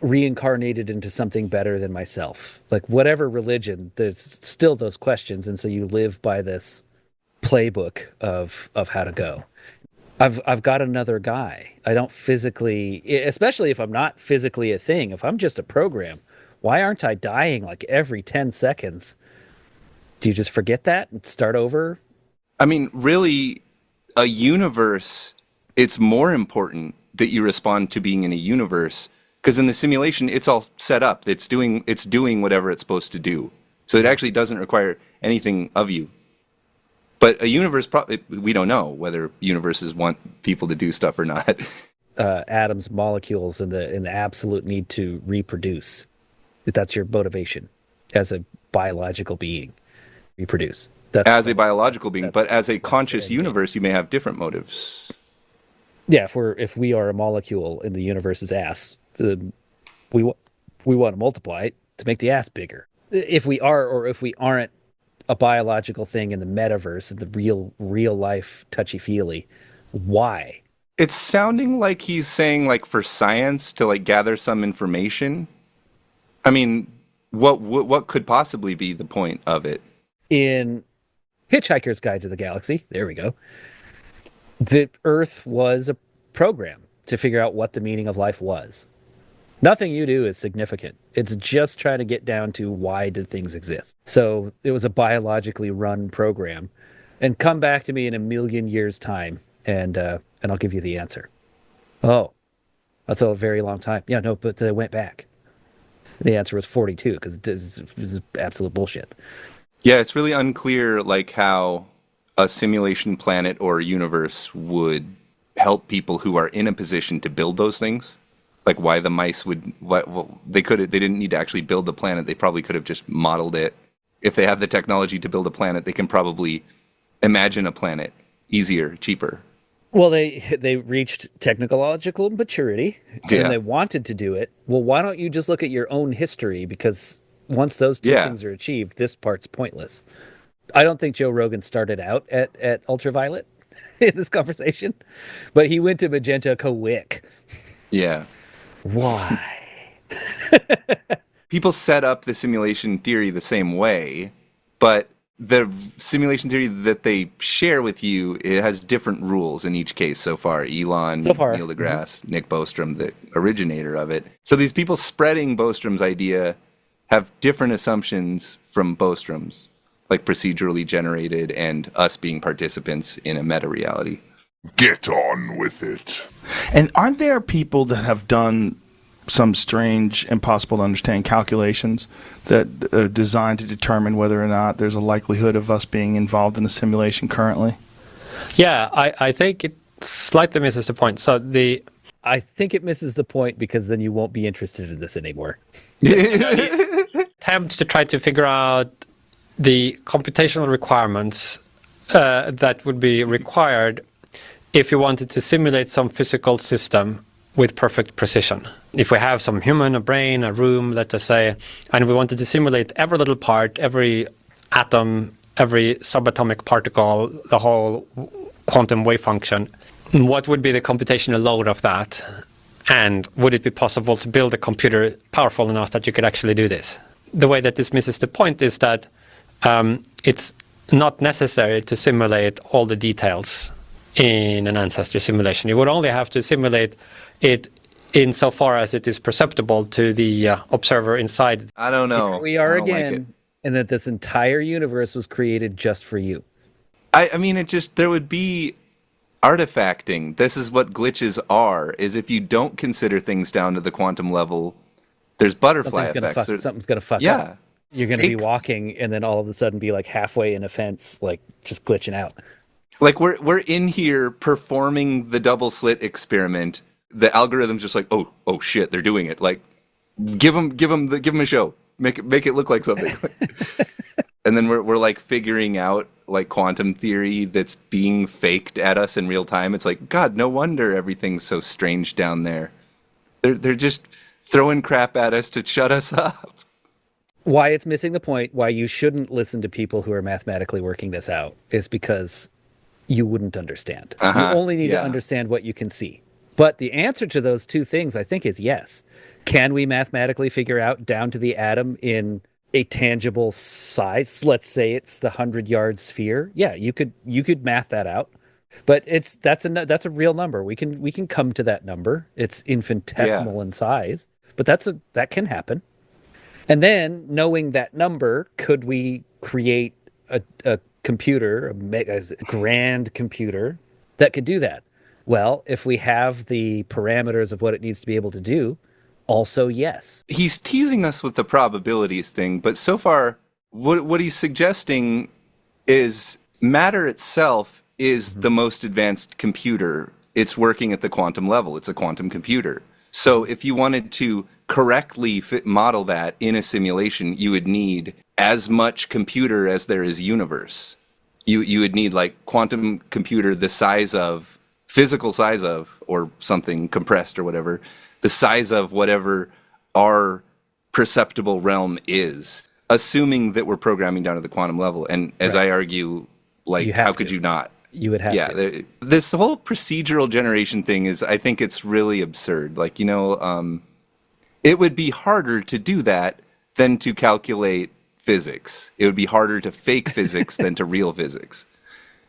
reincarnated into something better than myself? Like, whatever religion, there's still those questions, and so you live by this playbook of how to go. I've got another guy. I don't physically, especially if I'm not physically a thing, if I'm just a program, why aren't I dying like every 10 seconds? Do you just forget that and start over? I mean, really, a universe, it's more important that you respond to being in a universe, because in the simulation, it's all set up. It's doing whatever it's supposed to do. So it actually doesn't require anything of you. But a universe, we don't know whether universes want people to do stuff or not. Atoms, molecules, and the absolute need to reproduce. That's your motivation as a biological being. Reproduce. That's As a biological being, but as a the conscious end game. universe, you may have different motives. Yeah, if we are a molecule in the universe's ass, we want to multiply it to make the ass bigger. If we are or if we aren't a biological thing in the metaverse, in the real life touchy-feely, why? It's sounding like he's saying, like, for science to, like, gather some information. I mean, What could possibly be the point of it? In Hitchhiker's Guide to the Galaxy, there we go, the Earth was a program to figure out what the meaning of life was. Nothing you do is significant. It's just trying to get down to why did things exist. So it was a biologically run program. And come back to me in a million years' time, and I'll give you the answer. Oh, that's a very long time. Yeah, no, but they went back. The answer was 42 because this is absolute bullshit. Yeah, it's really unclear like how a simulation planet or universe would help people who are in a position to build those things. Like why the mice would, they didn't need to actually build the planet. They probably could have just modeled it. If they have the technology to build a planet, they can probably imagine a planet easier, cheaper. Well, they reached technological maturity and they wanted to do it. Well, why don't you just look at your own history? Because once those two things are achieved, this part's pointless. I don't think Joe Rogan started out at ultraviolet in this conversation, but he went to magenta quick. Yeah. Why? People set up the simulation theory the same way, but the simulation theory that they share with you, it has different rules in each case so far. Neil deGrasse, Nick Bostrom, the originator of it. So these people spreading Bostrom's idea have different assumptions from Bostrom's, like procedurally generated and us being participants in a meta-reality. Get on with it. And aren't there people that have done some strange, impossible to understand calculations that are designed to determine whether or not there's a likelihood of us being involved in a simulation currently? Yeah, I think it slightly misses the point. I think it misses the point because then you won't be interested in this anymore. Attempt to try to figure out the computational requirements that would be required if you wanted to simulate some physical system with perfect precision. If we have some human, a brain, a room, let us say, and we wanted to simulate every little part, every atom, every subatomic particle, the whole quantum wave function, what would be the computational load of that? And would it be possible to build a computer powerful enough that you could actually do this? The way that this misses the point is that it's not necessary to simulate all the details in an ancestry simulation. You would only have to simulate it insofar as it is perceptible to the observer inside. I don't know. Here we are again, and that this entire universe was created just for you. I mean, there would be artifacting. This is what glitches are, is if you don't consider things down to the quantum level, there's butterfly effects. Something's going to fuck up. You're going to be walking and then all of a sudden be like halfway in a fence, like just glitching out. Like we're in here performing the double slit experiment. The algorithm's just like, oh shit, they're doing it. Like, give them a show. Make it look like something. And then we're like figuring out like quantum theory that's being faked at us in real time. It's like, God, no wonder everything's so strange down there. They're just throwing crap at us to shut us up. Why it's missing the point, why you shouldn't listen to people who are mathematically working this out, is because you wouldn't understand. You only need to understand what you can see. But the answer to those two things, I think, is yes. Can we mathematically figure out down to the atom in a tangible size? Let's say it's the 100-yard sphere. Yeah, you could math that out. But that's a real number. We can come to that number. It's infinitesimal in size, but that can happen. And then knowing that number, could we create a computer, a grand computer that could do that? Well, if we have the parameters of what it needs to be able to do, also yes. He's teasing us with the probabilities thing, but so far, what he's suggesting is matter itself is the most advanced computer. It's working at the quantum level. It's a quantum computer. So if you wanted to correctly model that in a simulation, you would need as much computer as there is universe. You would need like quantum computer the size of, physical size of, or something compressed or whatever, the size of whatever our perceptible realm is, assuming that we're programming down to the quantum level. And as I argue, like, how could you not? You would have to. This whole procedural generation thing I think it's really absurd. Like, it would be harder to do that than to calculate physics. It would be harder to fake physics than to real physics.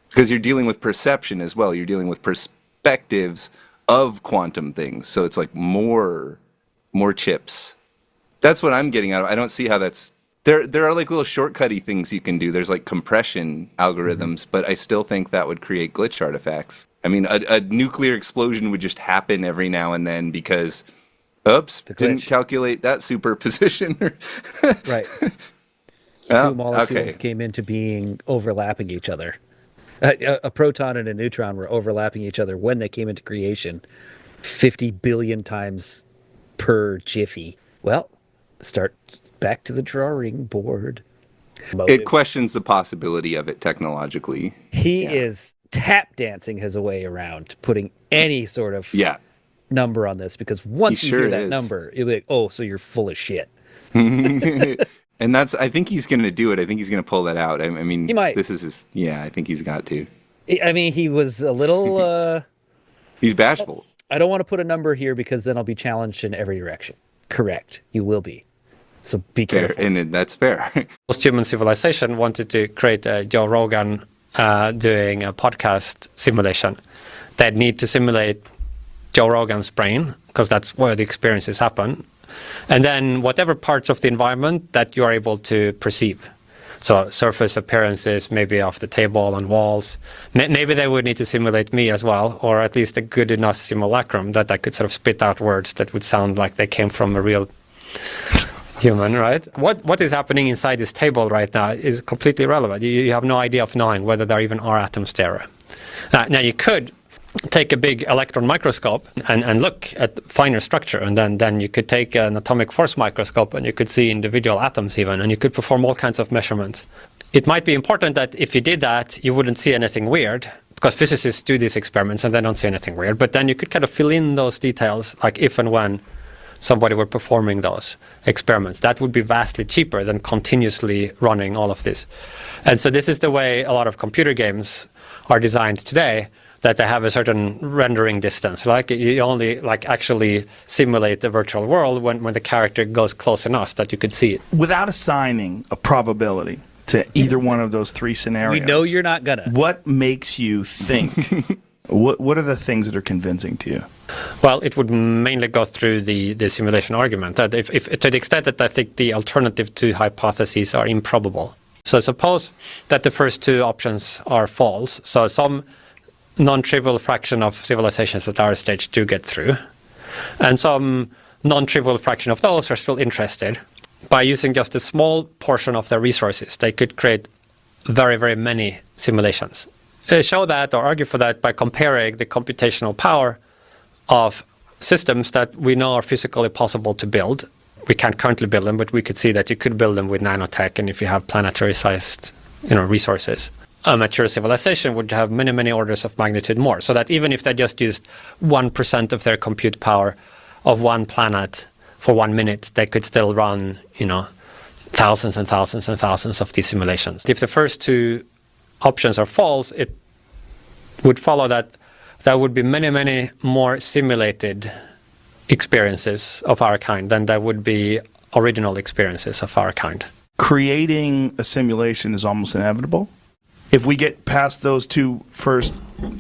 Because you're dealing with perception as well. You're dealing with perspectives of quantum things. So it's like more chips. That's what I'm getting out of it. I don't see how that's... There are like little shortcutty things you can do. There's like compression algorithms, but I still think that would create glitch artifacts. I mean, a nuclear explosion would just happen every now and then because, oops, didn't calculate that superposition. Right. Two molecules came into being overlapping each other. A proton and a neutron were overlapping each other when they came into creation 50 billion times per jiffy. Well, start back to the drawing board. It questions the possibility of it technologically. He is tap dancing his way around putting any sort of number on this, because once you hear that number, you'll be like, oh, so you're full of shit. And I think he's going to do it. I think he's going to pull that out. I mean, he might. This is his, I think he's got to. I mean, he was a little... he's bashful. I don't want to put a number here because then I'll be challenged in every direction. Correct. You will be. So be careful. Fair, and that's fair. Post-human civilization wanted to create a Joe Rogan doing a podcast simulation. They'd need to simulate Joe Rogan's brain, because that's where the experiences happen. And then whatever parts of the environment that you are able to perceive. So surface appearances, maybe of the table and walls. Maybe they would need to simulate me as well, or at least a good enough simulacrum that I could sort of spit out words that would sound like they came from a real human, right? What is happening inside this table right now is completely irrelevant. You have no idea of knowing whether there even are atoms there. Now you could take a big electron microscope and look at finer structure, and then you could take an atomic force microscope and you could see individual atoms even, and you could perform all kinds of measurements. It might be important that if you did that, you wouldn't see anything weird, because physicists do these experiments and they don't see anything weird, but then you could kind of fill in those details, like if and when somebody were performing those experiments. That would be vastly cheaper than continuously running all of this. And so this is the way a lot of computer games are designed today, that they have a certain rendering distance. Like you only actually simulate the virtual world when the character goes close enough that you could see it. Without assigning a probability to either one of those three scenarios, we know you're not gonna. What makes you think? What are the things that are convincing to you? Well, it would mainly go through the simulation argument, that if to the extent that I think the alternative two hypotheses are improbable. So suppose that the first two options are false. So some non-trivial fraction of civilizations at our stage do get through, and some non-trivial fraction of those are still interested. By using just a small portion of their resources, they could create very, very many simulations. Show that or argue for that by comparing the computational power of systems that we know are physically possible to build. We can't currently build them, but we could see that you could build them with nanotech, and if you have planetary-sized, resources. A mature civilization would have many, many orders of magnitude more, so that even if they just used 1% of their compute power of one planet for 1 minute, they could still run, thousands and thousands and thousands of these simulations. If the first two options are false, it would follow that there would be many, many more simulated experiences of our kind than there would be original experiences of our kind. Creating a simulation is almost inevitable. If we get past those two first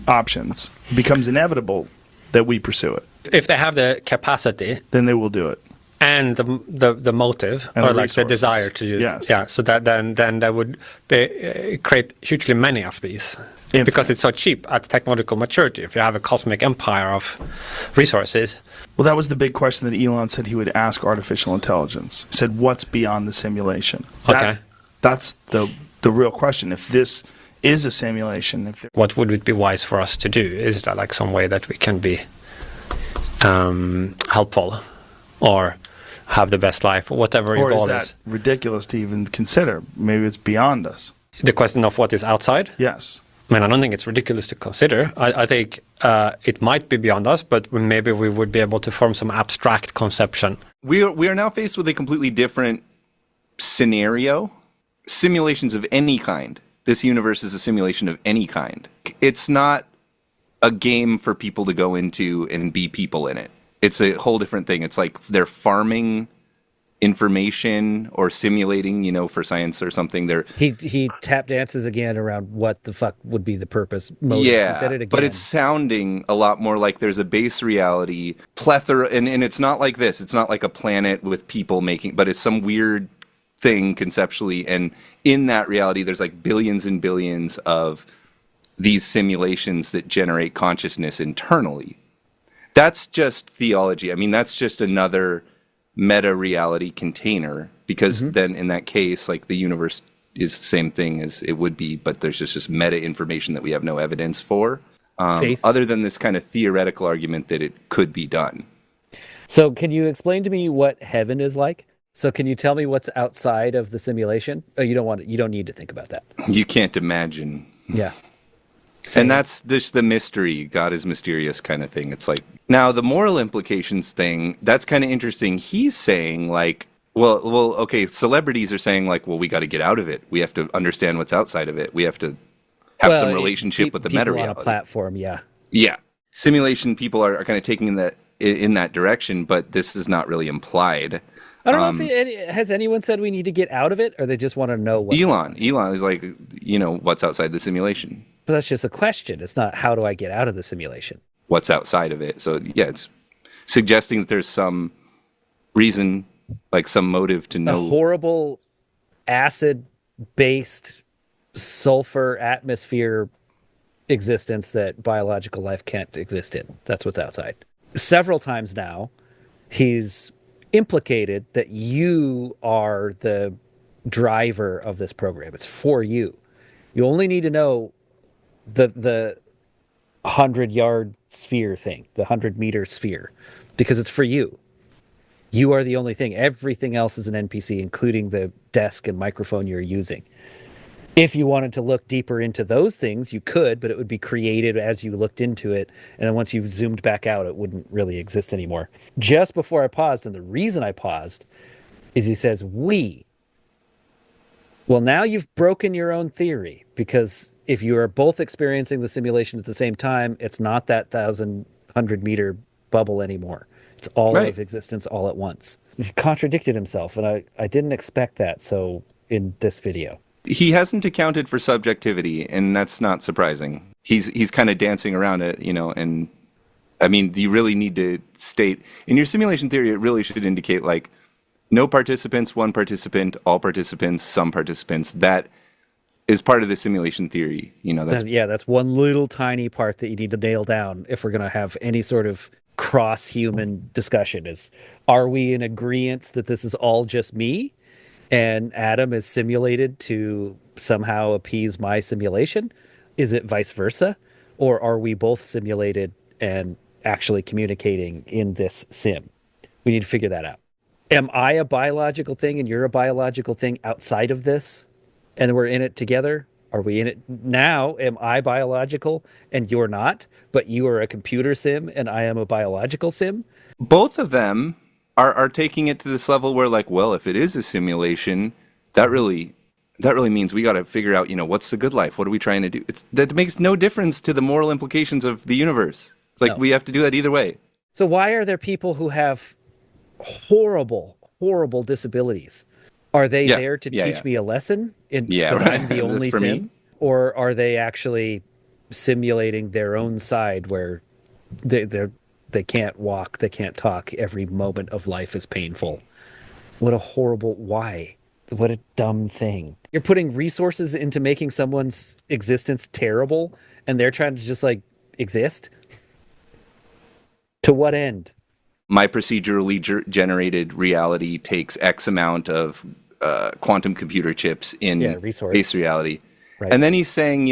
options, it becomes inevitable that we pursue it. If they have the capacity, then they will do it. And the motive, and or the like the desire to use yes. Yeah, so that then that would create hugely many of these. Because it's so cheap at technological maturity. If you have a cosmic empire of resources. Well, that was the big question that Elon said he would ask artificial intelligence. He said, what's beyond the simulation? Okay. That's the real question. If this is a simulation. What would it be wise for us to do? Is there like some way that we can be helpful or have the best life, or whatever your goal is? Or is that ridiculous to even consider? Maybe it's beyond us. The question of what is outside? Yes. I don't think it's ridiculous to consider. I think it might be beyond us, but maybe we would be able to form some abstract conception. We are now faced with a completely different scenario. Simulations of any kind. This universe is a simulation of any kind. It's not a game for people to go into and be people in it. It's a whole different thing. It's like they're farming information or simulating, for science or something. He tap dances again around what the fuck would be the purpose motive. He said it again. But it's sounding a lot more like there's a base reality plethora, and it's not like this. It's not like a planet with people but it's some weird thing conceptually, and in that reality there's like billions and billions of these simulations that generate consciousness internally. That's just theology. I mean, that's just another meta-reality container, because then in that case, like, the universe is the same thing as it would be, but there's just meta information that we have no evidence for, other than this kind of theoretical argument that it could be done. So can you explain to me what heaven is like? So can you tell me what's outside of the simulation? Oh, you don't need to think about that. You can't imagine. Yeah. Same. And that's just the mystery. God is mysterious kind of thing. It's like, now the moral implications thing, that's kind of interesting. He's saying like, well, okay, celebrities are saying like, well, we got to get out of it. We have to understand what's outside of it. We have to have some relationship with the meta reality. On a platform, yeah. Yeah. Simulation people are kind of taking in that direction, but this is not really implied. I don't know if has anyone said we need to get out of it, or they just want to know what. Elon is like, what's outside the simulation. But that's just a question. It's not how do I get out of the simulation. What's outside of it. So yeah, it's suggesting that there's some reason, like some motive to know. A horrible acid-based sulfur atmosphere existence that biological life can't exist in. That's what's outside. Several times now, he's implicated that you are the driver of this program. It's for you. You only need to know the 100-yard sphere thing, the 100-meter sphere, because it's for you. You are the only thing. Everything else is an NPC, including the desk and microphone you're using. If you wanted to look deeper into those things, you could, but it would be created as you looked into it. And then once you zoomed back out, it wouldn't really exist anymore. Just before I paused, and the reason I paused is he says, we. Well, now you've broken your own theory, because if you are both experiencing the simulation at the same time, it's not that 1,100-meter bubble anymore. It's all of existence all at once. He contradicted himself, and I didn't expect that. So in this video. He hasn't accounted for subjectivity, and that's not surprising. He's kind of dancing around it, and I mean, you really need to state, in your simulation theory, it really should indicate like no participants, one participant, all participants, some participants. That is part of the simulation theory. That's one little tiny part that you need to nail down if we're going to have any sort of cross-human discussion. Is, are we in agreement that this is all just me? And Adam is simulated to somehow appease my simulation? Is it vice versa? Or are we both simulated and actually communicating in this sim? We need to figure that out. Am I a biological thing and you're a biological thing outside of this? And we're in it together? Are we in it now? Am I biological and you're not? But you are a computer sim and I am a biological sim? Both of them are taking it to this level where, like, well, if it is a simulation, that really means we got to figure out, what's the good life? What are we trying to do? That makes no difference to the moral implications of the universe. It's like, we have to do that either way. So why are there people who have horrible, horrible disabilities? Are they there to teach me a lesson? Because I'm the only sim? Me. Or are they actually simulating their own side where they can't walk, they can't talk, every moment of life is painful? What a horrible, why? What a dumb thing. You're putting resources into making someone's existence terrible, and they're trying to just, like, exist? To what end? My procedurally generated reality takes X amount of quantum computer chips in base reality. Right. And then he's saying,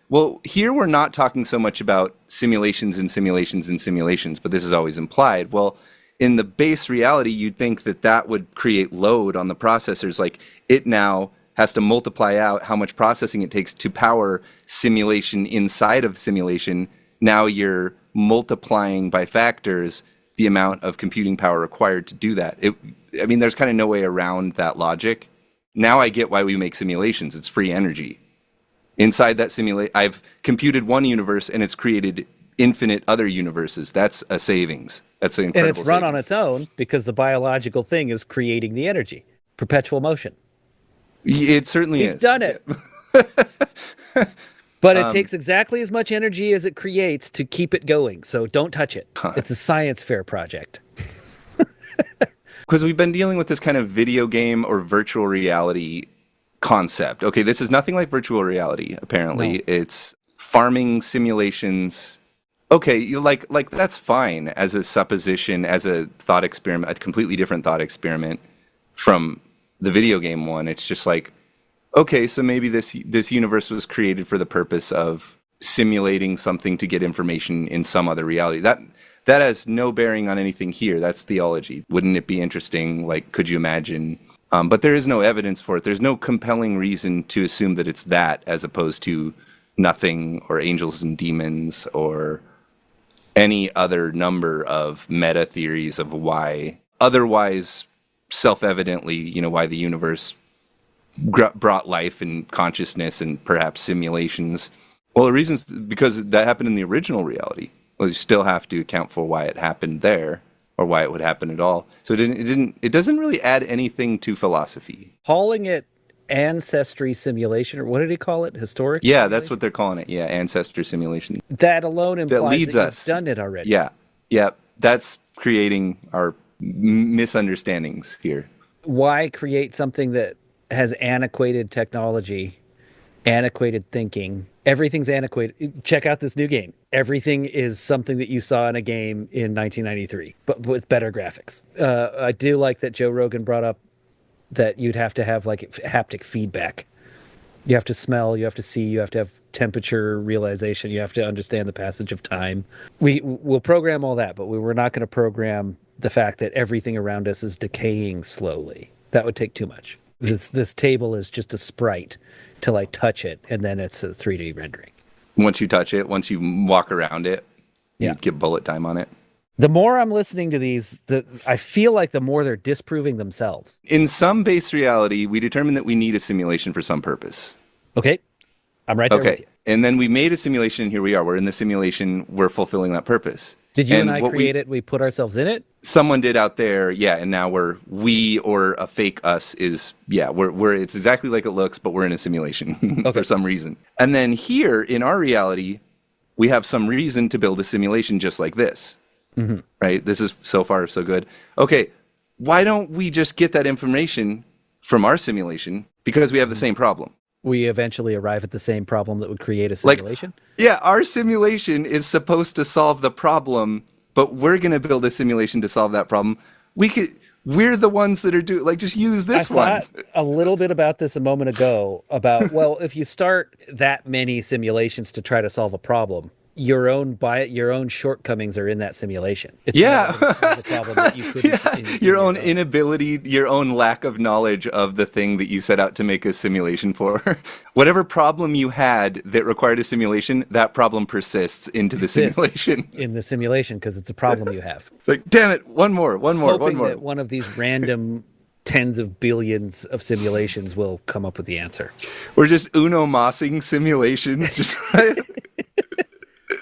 well, here we're not talking so much about simulations and simulations and simulations, but this is always implied. Well, in the base reality, you'd think that would create load on the processors. Like, it now has to multiply out how much processing it takes to power simulation inside of simulation. Now you're multiplying by factors the amount of computing power required to do that. There's kind of no way around that logic. Now I get why we make simulations. It's free energy. Inside that simulation, I've computed one universe and it's created infinite other universes. That's a savings. That's an incredible And it's run on savings. its own because the biological thing is creating the energy. Perpetual motion. It certainly is. We've done it. But it takes exactly as much energy as it creates to keep it going. So don't touch it. It's a science fair project. Because we've been dealing with this kind of video game or virtual reality concept. Okay, this is nothing like virtual reality, apparently. No. It's farming simulations. Okay, like that's fine as a supposition, as a thought experiment, a completely different thought experiment from the video game one. It's just like, okay, so maybe this universe was created for the purpose of simulating something to get information in some other reality. That has no bearing on anything here. That's theology. Wouldn't it be interesting? Like, could you imagine? But there is no evidence for it. There's no compelling reason to assume that it's that, as opposed to nothing or angels and demons or any other number of meta theories of why, otherwise self-evidently, why the universe brought life and consciousness and perhaps simulations. Well, the reason's because that happened in the original reality. Well, you still have to account for why it happened there or why it would happen at all. So it doesn't really add anything to philosophy. Calling it ancestry simulation, or what did he call it? Historic? Yeah, simulation? that's what they're calling it. Yeah, ancestor simulation. That alone implies That leads that us. you've done it already. Yeah, that's creating our misunderstandings here. Why create something that has antiquated technology, antiquated thinking? Everything's antiquated. Check out this new game. Everything is something that you saw in a game in 1993, but with better graphics. I do like that Joe Rogan brought up that you'd have to have like haptic feedback. You have to smell, you have to see, you have to have temperature realization, you have to understand the passage of time. We'll program all that, but we're not going to program the fact that everything around us is decaying slowly. That would take too much. This table is just a sprite till I touch it, and then it's a 3D rendering. Once you touch it, once you walk around it, Yeah. you get bullet time on it. The more I'm listening to these, I feel like the more they're disproving themselves. In some base reality, we determine that we need a simulation for some purpose. Okay? I'm right there with Okay. you. And then we made a simulation, and here we are. We're in the simulation. We're fulfilling that purpose. Did you and I what create it? We put ourselves in it? Someone did out there, yeah, and now we or a fake us is, yeah, we're it's exactly like it looks, but we're in a simulation for some reason. And then here in our reality, we have some reason to build a simulation just like this, right? This is so far so good. Okay, why don't we just get that information from our simulation because we have the same problem? We eventually arrive at the same problem that would create a simulation? Yeah, our simulation is supposed to solve the problem, but we're going to build a simulation to solve that problem. We're the ones that are just use this one. I thought a little bit about this a moment ago about, well, if you start that many simulations to try to solve a problem, your own shortcomings are in that simulation. It's not the problem that you couldn't your own inability, your own lack of knowledge of the thing that you set out to make a simulation for. Whatever problem you had that required a simulation, that problem persists into the simulation. In the simulation because it's a problem you have. Like, damn it, one more. Hoping that one of these random tens of billions of simulations will come up with the answer. We're just Uno Mossing simulations. Just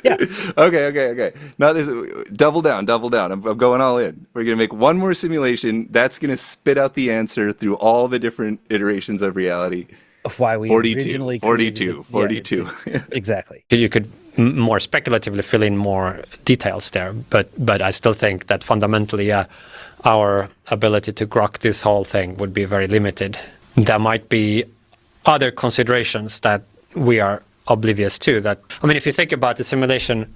Yeah. Okay. Now this, double down. I'm going all in. We're gonna make one more simulation. That's gonna spit out the answer through all the different iterations of reality. Of why we 42, originally 42, 42. Exactly. You could more speculatively fill in more details there, but I still think that fundamentally, our ability to grok this whole thing would be very limited. There might be other considerations that we are oblivious to. That, I mean, if you think about the simulation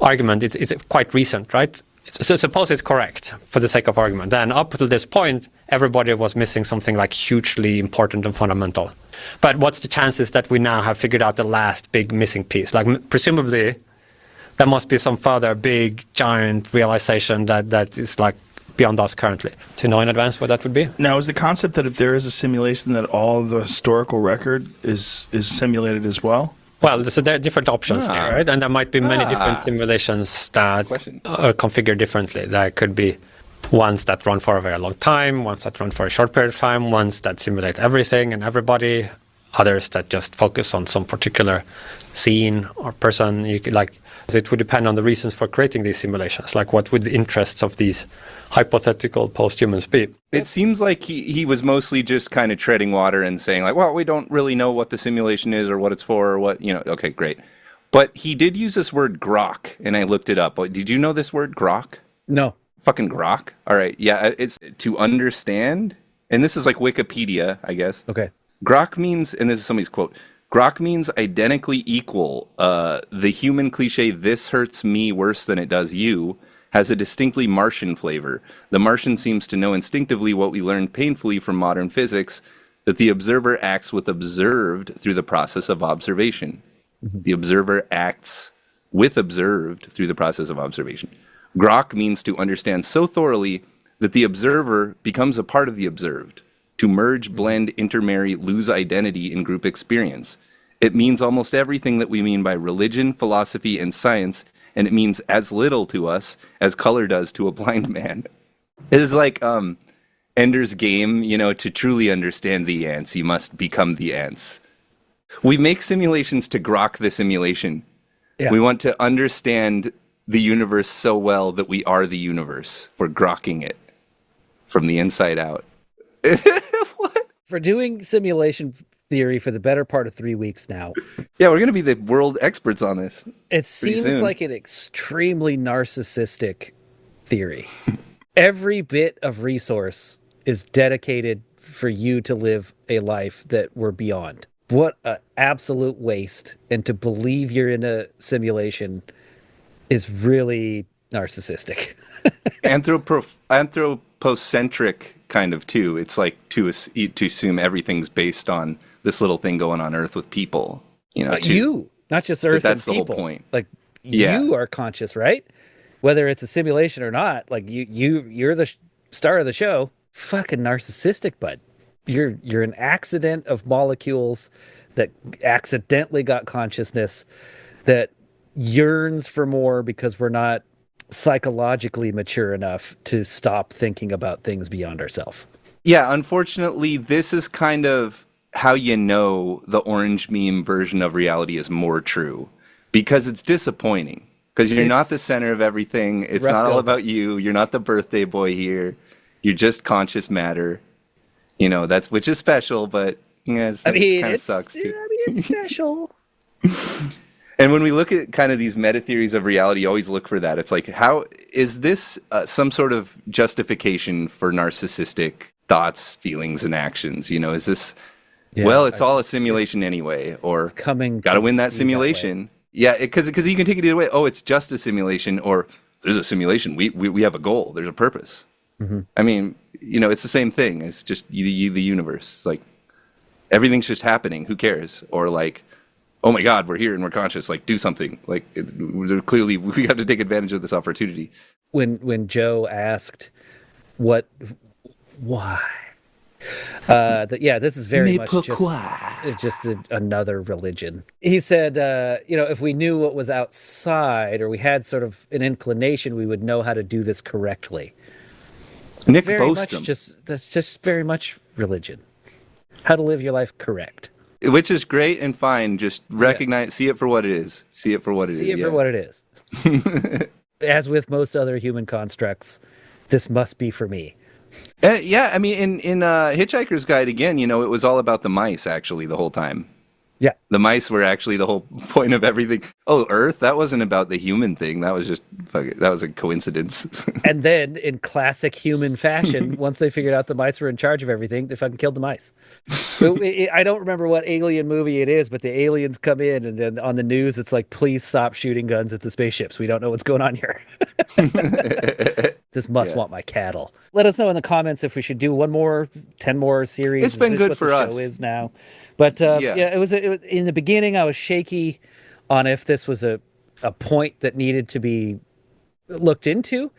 argument, it's quite recent, right? So suppose it's correct for the sake of argument. Then up to this point, everybody was missing something like hugely important and fundamental. But what's the chances that we now have figured out the last big missing piece? Like presumably, there must be some further big, giant realization that is like beyond us currently. To know in advance what that would be? Now, is the concept that if there is a simulation that all the historical record is simulated as well? Well, so there are different options there, right? And there might be many different simulations that are configured differently. There could be ones that run for a very long time, ones that run for a short period of time, ones that simulate everything and everybody. others that just focus on some particular scene or person. You could, like, it would depend on the reasons for creating these simulations. Like, what would the interests of these hypothetical post-humans be? It seems like he was mostly just kind of treading water and saying, like, well, we don't really know what the simulation is or what it's for or what, okay, great. But he did use this word grok, and I looked it up. Did you know this word grok? No. Fucking grok? All right, yeah, it's to understand, and this is like Wikipedia, I guess. Okay. Grok means, and this is somebody's quote, grok means identically equal. The human cliche, this hurts me worse than it does you, has a distinctly Martian flavor. The Martian seems to know instinctively what we learned painfully from modern physics, that the observer acts with observed through the process of observation. Mm-hmm. The observer acts with observed through the process of observation. Grok means to understand so thoroughly that the observer becomes a part of the observed. To merge, blend, intermarry, lose identity in group experience. It means almost everything that we mean by religion, philosophy, and science, and it means as little to us as color does to a blind man. It is like Ender's Game, to truly understand the ants, you must become the ants. We make simulations to grok the simulation. Yeah. We want to understand the universe so well that we are the universe. We're grokking it from the inside out. What? For doing simulation theory for the better part of 3 weeks now. Yeah, we're going to be the world experts on this. It seems like an extremely narcissistic theory. Every bit of resource is dedicated for you to live a life that we're beyond. What an absolute waste. And to believe you're in a simulation is really narcissistic. Anthropocentric kind of too. It's like to assume everything's based on this little thing going on Earth with people. You, not just Earth. But that's and the people. Whole point. Like you are conscious, right? Whether it's a simulation or not. Like you're the star of the show. Fucking narcissistic, bud. You're an accident of molecules that accidentally got consciousness that yearns for more because we're not psychologically mature enough to stop thinking about things beyond ourselves. Yeah, unfortunately, this is kind of how the orange meme version of reality is more true, because it's disappointing, because you're not the center of everything. It's not all about you. You're not the birthday boy here. You're just conscious matter. Which is special, but it kind of sucks too. It's special. And when we look at kind of these meta theories of reality, you always look for that. It's like, how is this some sort of justification for narcissistic thoughts, feelings, and actions? Is this, it's all a simulation anyway, or got to win that simulation. Yeah, because you can take it either way. Oh, it's just a simulation, or there's a simulation. We have a goal. There's a purpose. Mm-hmm. I mean, it's the same thing. It's just the universe. It's like everything's just happening. Who cares? Or like, oh my God, we're here and we're conscious. Like, do something. Like, clearly, we have to take advantage of this opportunity. When Joe asked, why? This is very much just another religion. He said, if we knew what was outside, or we had sort of an inclination, we would know how to do this correctly. Nick Bostrom. That's just very much religion. How to live your life correct. Which is great and fine. Just recognize, see it for what it is. See it for what it is. See it for what it is. As with most other human constructs, this must be for me. I mean, in Hitchhiker's Guide, again, it was all about the mice, actually, the whole time. Yeah. The mice were actually the whole point of everything. Oh, Earth? That wasn't about the human thing. That was just, that was a coincidence. And then, in classic human fashion, once they figured out the mice were in charge of everything, they fucking killed the mice. So I don't remember what alien movie it is, but the aliens come in, and then on the news, it's like, please stop shooting guns at the spaceships. We don't know what's going on here. This must want my cattle. Let us know in the comments if we should do 10 more series. It's been good for us. Show is now. But it was in the beginning, I was shaky on if this was a point that needed to be looked into.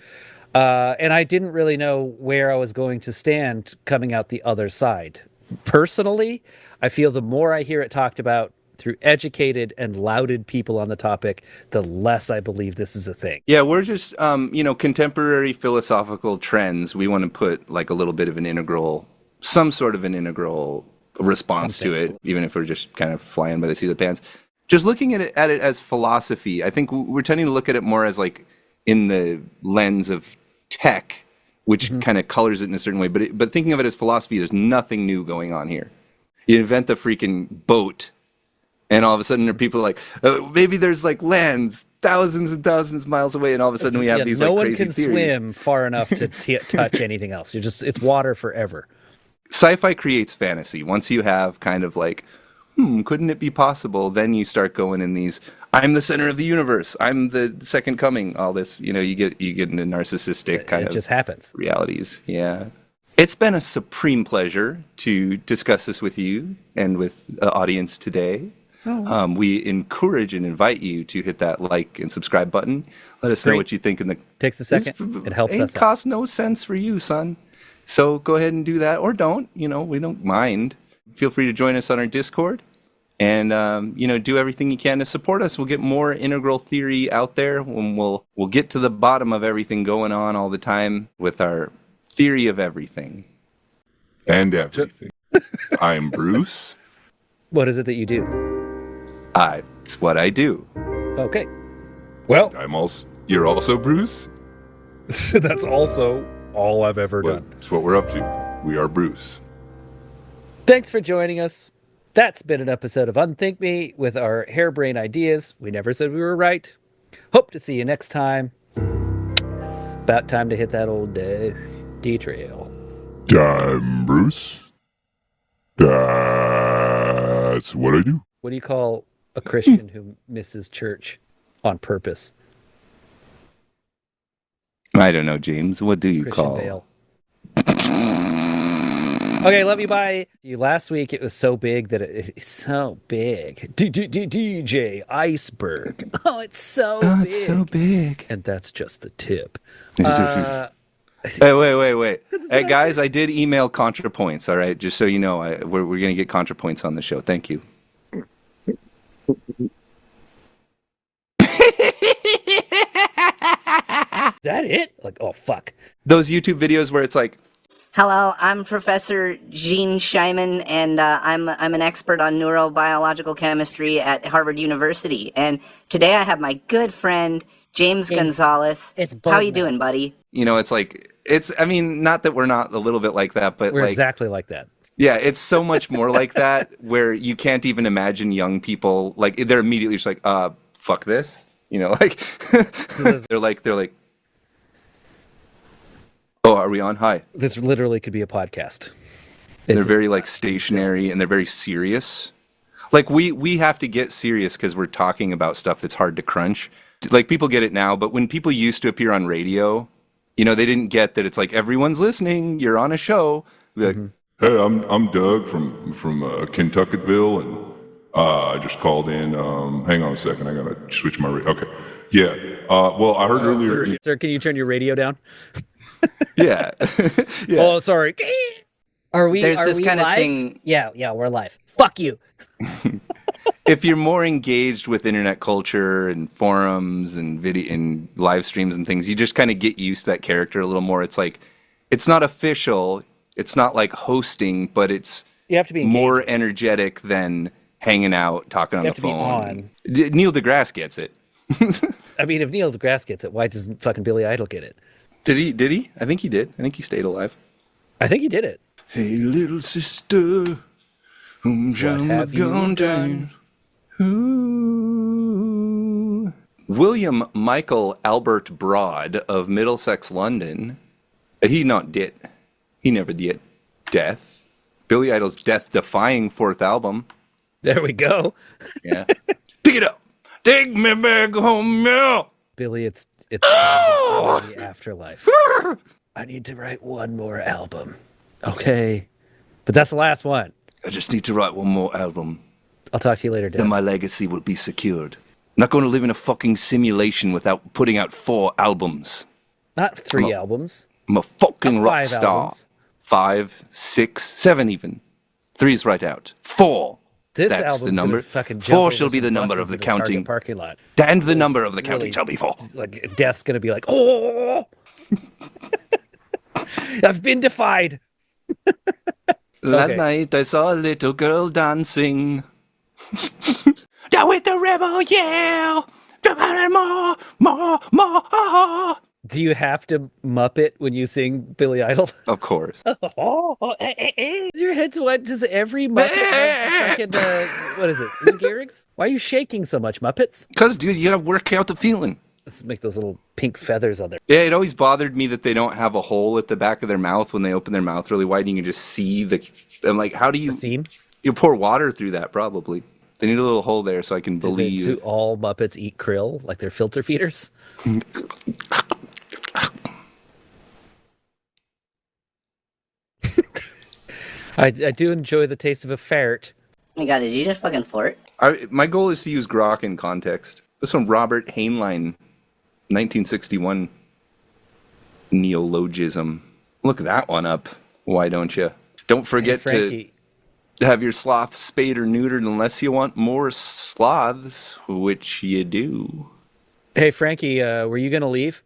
And I didn't really know where I was going to stand coming out the other side. Personally, I feel the more I hear it talked about through educated and lauded people on the topic, the less I believe this is a thing. Yeah, we're just, contemporary philosophical trends. We want to put like a little bit of some sort of an integral response to it, even if we're just kind of flying by the seat of the pants. Just looking at it as philosophy, I think we're tending to look at it more as like in the lens of tech, which kind of colors it in a certain way. But thinking of it as philosophy, there's nothing new going on here. You invent the freaking boat, and all of a sudden there are people like, maybe there's like lands thousands and thousands of miles away, and all of a sudden we have these like crazy theories. No one can swim far enough to touch anything else. It's water forever. Sci-fi creates fantasy. Once you have kind of like, couldn't it be possible? Then you start going in these, I'm the center of the universe, I'm the second coming, all this, you get into narcissistic kind of just happens. Realities. Yeah. It's been a supreme pleasure to discuss this with you and with the audience today. We encourage and invite you to hit that like and subscribe button. Let us know what you think. Takes a second. It helps us out. It costs no cents for you, son. So go ahead and do that, or don't. We don't mind. Feel free to join us on our Discord, and do everything you can to support us. We'll get more integral theory out there, when we'll get to the bottom of everything going on all the time with our theory of everything. And everything. I'm Bruce. What is it that you do? It's what I do. Okay. Well, You're also Bruce? That's also all I've ever done. That's what we're up to. We are Bruce. Thanks for joining us. That's been an episode of unThinkMe with our harebrained ideas. We never said we were right. Hope to see you next time. About time to hit that old D trail. I'm Bruce. That's what I do. What do you call a Christian who misses church on purpose? I don't know, James. What do you Christian call? Bale. Okay, love you. Bye. Last week it was so big that it's so big. DJ Iceberg. Oh, it's so big. It's so big. And that's just the tip. Hey, wait. Hey, guys, I did email ContraPoints, all right? Just so you know, we're going to get ContraPoints on the show. Thank you. That it? Like, oh, fuck. Those YouTube videos where it's like, hello, I'm Professor Gene Scheiman, and I'm an expert on neurobiological chemistry at Harvard University. And today I have my good friend, James Gonzalez. How you doing, buddy? it's like, not that we're not a little bit like that, but we're like, exactly like that. Yeah, it's so much more like that, where you can't even imagine young people, like, they're immediately just like, fuck this. Like, they're like, oh, are we on? Hi. This literally could be a podcast. They're very like stationary, and they're very serious. Like we have to get serious because we're talking about stuff that's hard to crunch. Like, people get it now, but when people used to appear on radio, they didn't get that it's like, everyone's listening, you're on a show. Like, Hey, I'm Doug from Kentuckyville, and I just called in. Hang on a second, I gotta switch my okay. Yeah. Well, I heard earlier. Sir, can you turn your radio down? Yeah. Yeah. Oh, sorry. Are we? There's this kind of thing. Yeah, we're live. Fuck you. If you're more engaged with internet culture and forums and video and live streams and things, you just kind of get used to that character a little more. It's like, it's not official. It's not like hosting, but it's you have to be more energetic than hanging out, talking on the phone. Neil deGrasse gets it. I mean, if Neil deGrasse gets it, why doesn't fucking Billy Idol get it? Did he? I think he did. I think he stayed alive. I think he did it. Hey, little sister, whom shall I gone down? Ooh. William Michael Albert Broad of Middlesex, London. He not did. He never did. Death. Billy Idol's death-defying fourth album. There we go. Yeah. Pick it up. Take me back home now. Billy, it's the afterlife. I need to write one more album. Okay. But that's the last one. I just need to write one more album. I'll talk to you later, Dan. Then my legacy will be secured. I'm not going to live in a fucking simulation without putting out 4 albums. Not 3 albums. I'm a fucking rock star. Albums. 5, 6, 7 even. 3 is right out. 4. That's the number. 4 shall be the number of the counting. Parking lot. And the number of the counting shall be 4. Like, death's going to be like, oh! I've been defied. Last night I saw a little girl dancing. Down with the rebel, yeah! More. Do you have to Muppet when you sing Billy Idol? Of course. Your head's wet. Does every Muppet have fucking, what is it, Lou Gehrig's? Why are you shaking so much, Muppets? Because, dude, you gotta work out the feeling. Let's make those little pink feathers on there. Yeah, it always bothered me that they don't have a hole at the back of their mouth when they open their mouth really wide and you can just see the... I'm like, how do you... The seam? You pour water through that, probably. They need a little hole there so I can believe... Do all Muppets eat krill, like they're filter feeders? I do enjoy the taste of a ferret. Oh my god, did you just fucking fart? My goal is to use grok in context. This from Robert Heinlein, 1961 neologism. Look that one up. Why don't you? Don't forget to have your sloth spayed or neutered unless you want more sloths, which you do. Hey, Frankie, were you going to leave?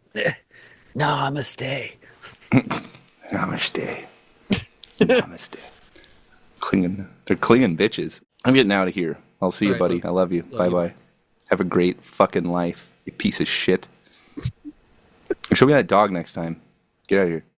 No, I'm going to stay. Namaste. Namaste. They're clinging bitches. I'm getting out of here. I'll see you, buddy. I love you. Bye-bye. Have a great fucking life, you piece of shit. Show me that dog next time. Get out of here.